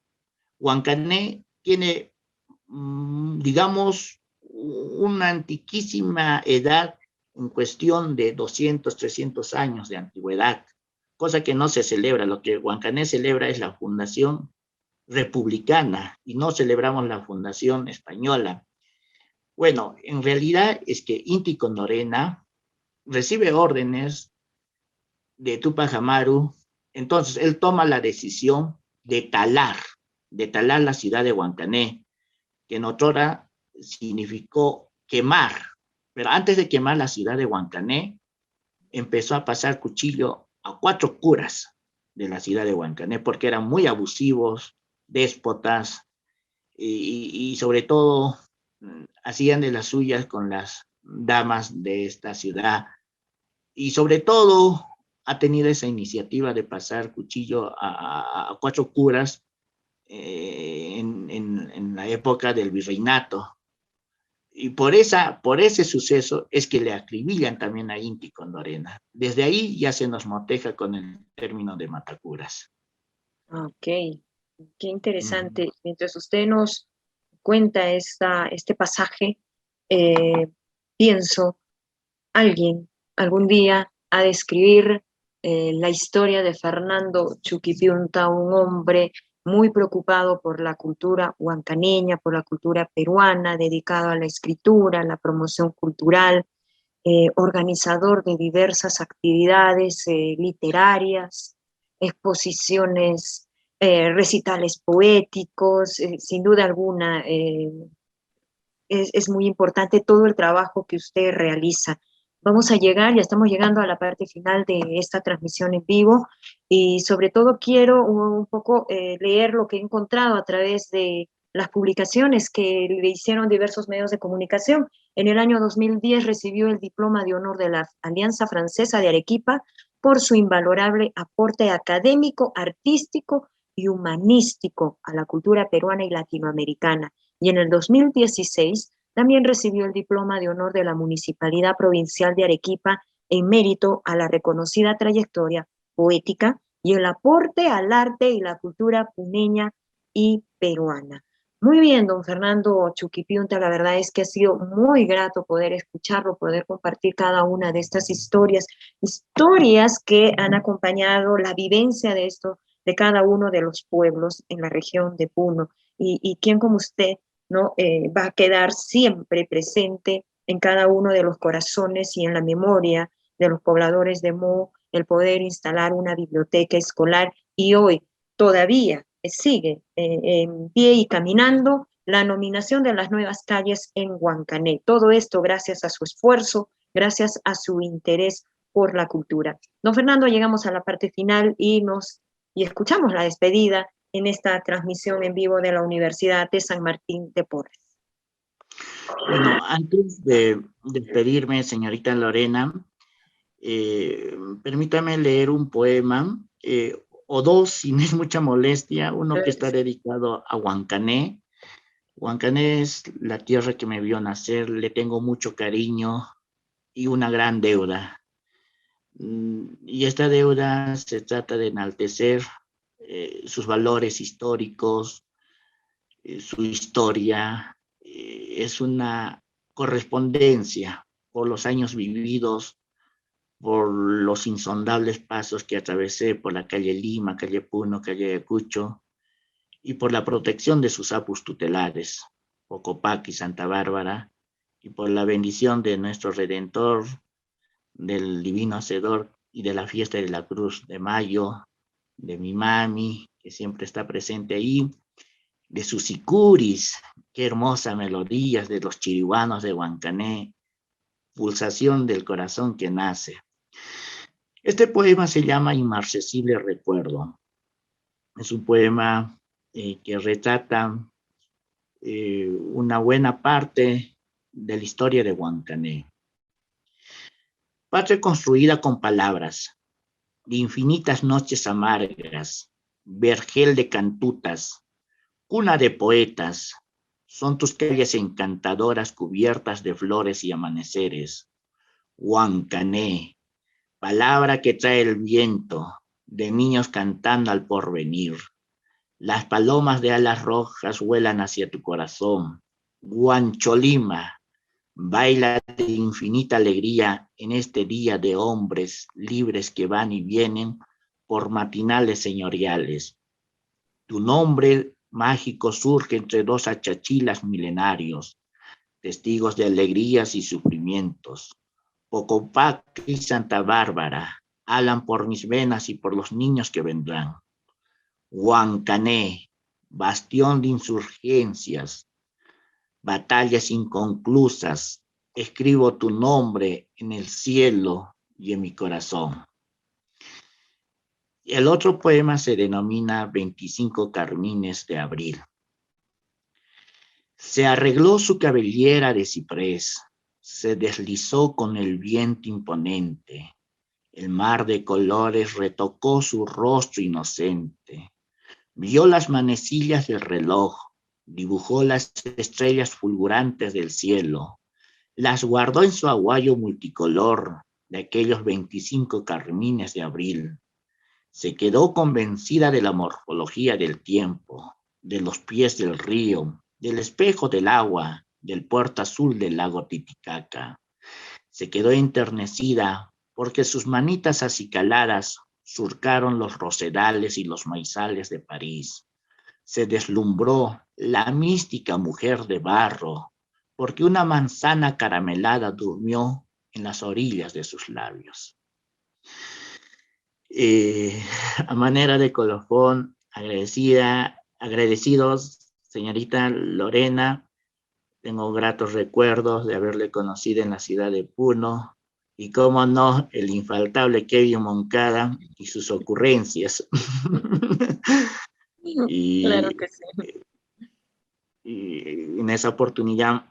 Huancané tiene, digamos, una antiquísima edad en cuestión de 200, 300 años de antigüedad, cosa que no se celebra. Lo que Huancané celebra es la fundación republicana y no celebramos la fundación española. Bueno, en realidad es que Inti Condorena recibe órdenes de Tupac Amaru, entonces él toma la decisión de talar la ciudad de Huancané, que en otrora significó quemar, pero antes de quemar la ciudad de Huancané, empezó a pasar cuchillo a 4 curas de la ciudad de Huancané, porque eran muy abusivos, déspotas, y sobre todo hacían de las suyas con las damas de esta ciudad, y sobre todo ha tenido esa iniciativa de pasar cuchillo a 4 curas en la época del virreinato. Y por ese suceso es que le acribillan también a Inti Condorena. Desde ahí ya se nos moteja con el término de matacuras. Ok, qué interesante. Mientras usted nos cuenta este pasaje, pienso, alguien algún día ha de escribir la historia de Fernando Chuquipiunta, un hombre muy preocupado por la cultura huancaneña, por la cultura peruana, dedicado a la escritura, a la promoción cultural, organizador de diversas actividades literarias, exposiciones, recitales poéticos, sin duda alguna. Es muy importante todo el trabajo que usted realiza. Vamos a llegar, ya estamos llegando a la parte final de esta transmisión en vivo y sobre todo quiero un poco leer lo que he encontrado a través de las publicaciones que le hicieron diversos medios de comunicación. En el año 2010 recibió el diploma de honor de la Alianza Francesa de Arequipa por su invalorable aporte académico, artístico y humanístico a la cultura peruana y latinoamericana. Y en el 2016 también recibió el diploma de honor de la Municipalidad Provincial de Arequipa en mérito a la reconocida trayectoria poética y el aporte al arte y la cultura puneña y peruana. Muy bien, don Fernando Chuquipiunta, la verdad es que ha sido muy grato poder escucharlo, poder compartir cada una de estas historias que han acompañado la vivencia de cada uno de los pueblos en la región de Puno. Y quien como usted, ¿no? Va a quedar siempre presente en cada uno de los corazones y en la memoria de los pobladores de Mo, el poder instalar una biblioteca escolar y hoy todavía sigue en pie y caminando la nominación de las nuevas calles en Huancané. Todo esto gracias a su esfuerzo, gracias a su interés por la cultura. Don Fernando, llegamos a la parte final y escuchamos la despedida en esta transmisión en vivo de la Universidad de San Martín de Porres. Bueno, antes de despedirme, señorita Lorena, permítame leer un poema, o dos, si no es mucha molestia, uno que está dedicado a Huancané. Huancané es la tierra que me vio nacer, le tengo mucho cariño, y una gran deuda. Y esta deuda se trata de enaltecer sus valores históricos, su historia, es una correspondencia por los años vividos, por los insondables pasos que atravesé por la calle Lima, calle Puno, calle Ayacucho, y por la protección de sus apus tutelares, Pocopac y Santa Bárbara, y por la bendición de nuestro Redentor, del Divino Hacedor y de la fiesta de la Cruz de Mayo, de mi mami, que siempre está presente ahí, de sus sicuris, qué hermosa melodías de los chirihuanos de Huancané, pulsación del corazón que nace. Este poema se llama Inmarcesible Recuerdo. Es un poema que retrata una buena parte de la historia de Huancané. Patria construida con palabras, de infinitas noches amargas, vergel de cantutas, cuna de poetas, son tus calles encantadoras cubiertas de flores y amaneceres. Huancané, palabra que trae el viento, de niños cantando al porvenir. Las palomas de alas rojas vuelan hacia tu corazón. Huancholima, baila de infinita alegría en este día de hombres libres que van y vienen por matinales señoriales. Tu nombre mágico surge entre dos achachilas milenarios, testigos de alegrías y sufrimientos. Pocopac y Santa Bárbara hablan por mis venas y por los niños que vendrán. Huancané, bastión de insurgencias, batallas inconclusas, escribo tu nombre en el cielo y en mi corazón. El otro poema se denomina 25 Carmines de Abril. Se arregló su cabellera de ciprés, se deslizó con el viento imponente. El mar de colores retocó su rostro inocente. Vio las manecillas del reloj, dibujó las estrellas fulgurantes del cielo, las guardó en su aguayo multicolor de aquellos 25 carmines de abril. Se quedó convencida de la morfología del tiempo, de los pies del río, del espejo del agua, del puerto azul del lago Titicaca. Se quedó enternecida porque sus manitas acicaladas surcaron los rosedales y los maizales de París. Se deslumbró la mística mujer de barro, porque una manzana caramelada durmió en las orillas de sus labios. A manera de colofón, agradecidos, señorita Lorena, tengo gratos recuerdos de haberle conocido en la ciudad de Puno, y cómo no, el infaltable Kevin Moncada y sus ocurrencias. Claro que sí. Y en esa oportunidad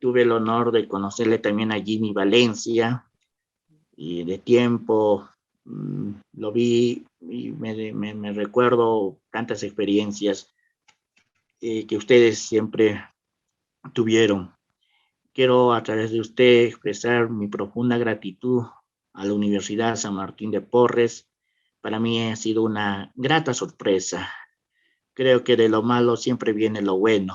tuve el honor de conocerle también a Jimmy Valencia, y de tiempo lo vi y me recuerdo tantas experiencias que ustedes siempre tuvieron. Quiero a través de usted expresar mi profunda gratitud a la Universidad San Martín de Porres. Para mí ha sido una grata sorpresa. Creo que de lo malo siempre viene lo bueno.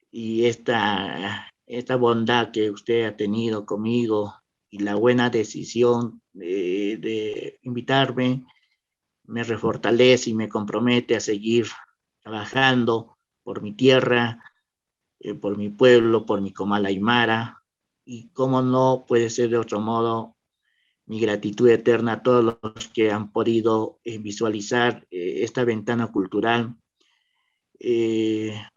Y esta bondad que usted ha tenido conmigo y la buena decisión de invitarme me refortalece y me compromete a seguir trabajando por mi tierra, por mi pueblo, por mi comal aymara, y cómo no puede ser de otro modo, mi gratitud eterna a todos los que han podido visualizar esta ventana cultural.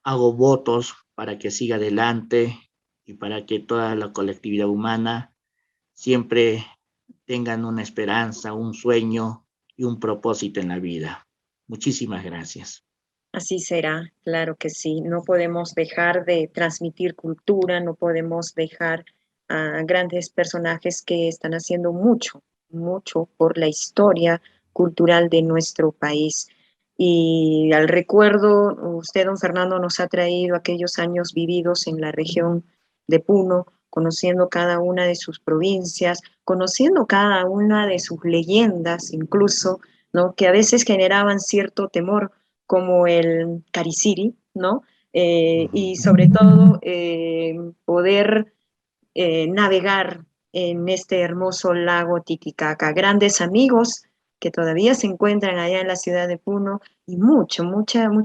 Hago votos para que siga adelante y para que toda la colectividad humana siempre tengan una esperanza, un sueño y un propósito en la vida. Muchísimas gracias. Así será, claro que sí. No podemos dejar de transmitir cultura, no podemos dejar a grandes personajes que están haciendo mucho, mucho por la historia cultural de nuestro país. Y al recuerdo, usted, don Fernando, nos ha traído aquellos años vividos en la región de Puno, conociendo cada una de sus provincias, conociendo cada una de sus leyendas incluso, ¿no? Que a veces generaban cierto temor, como el Cariciri, ¿no? Y sobre todo poder navegar en este hermoso lago Titicaca. Grandes amigos que todavía se encuentran allá en la ciudad de Puno y mucho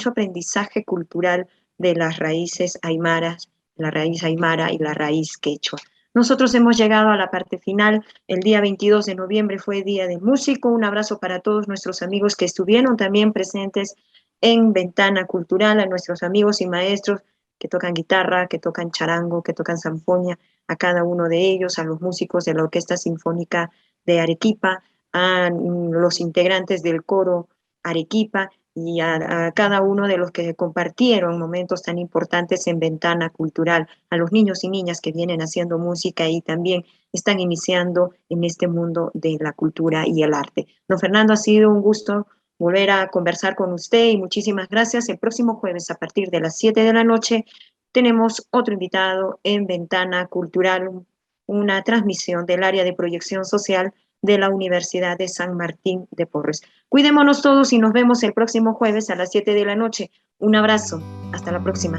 aprendizaje cultural de las raíces aymaras, la raíz aymara y la raíz quechua. Nosotros hemos llegado a la parte final. El día 22 de noviembre fue Día del Músico. Un abrazo para todos nuestros amigos que estuvieron también presentes en Ventana Cultural, a nuestros amigos y maestros que tocan guitarra, que tocan charango, que tocan zampoña, a cada uno de ellos, a los músicos de la Orquesta Sinfónica de Arequipa, a los integrantes del coro Arequipa y a cada uno de los que compartieron momentos tan importantes en Ventana Cultural, a los niños y niñas que vienen haciendo música y también están iniciando en este mundo de la cultura y el arte. Don Fernando, ha sido un gusto volver a conversar con usted y muchísimas gracias. El próximo jueves a partir de las 7 de la noche tenemos otro invitado en Ventana Cultural, una transmisión del área de proyección social de la Universidad de San Martín de Porres. Cuidémonos todos y nos vemos el próximo jueves a las 7 de la noche. Un abrazo. Hasta la próxima.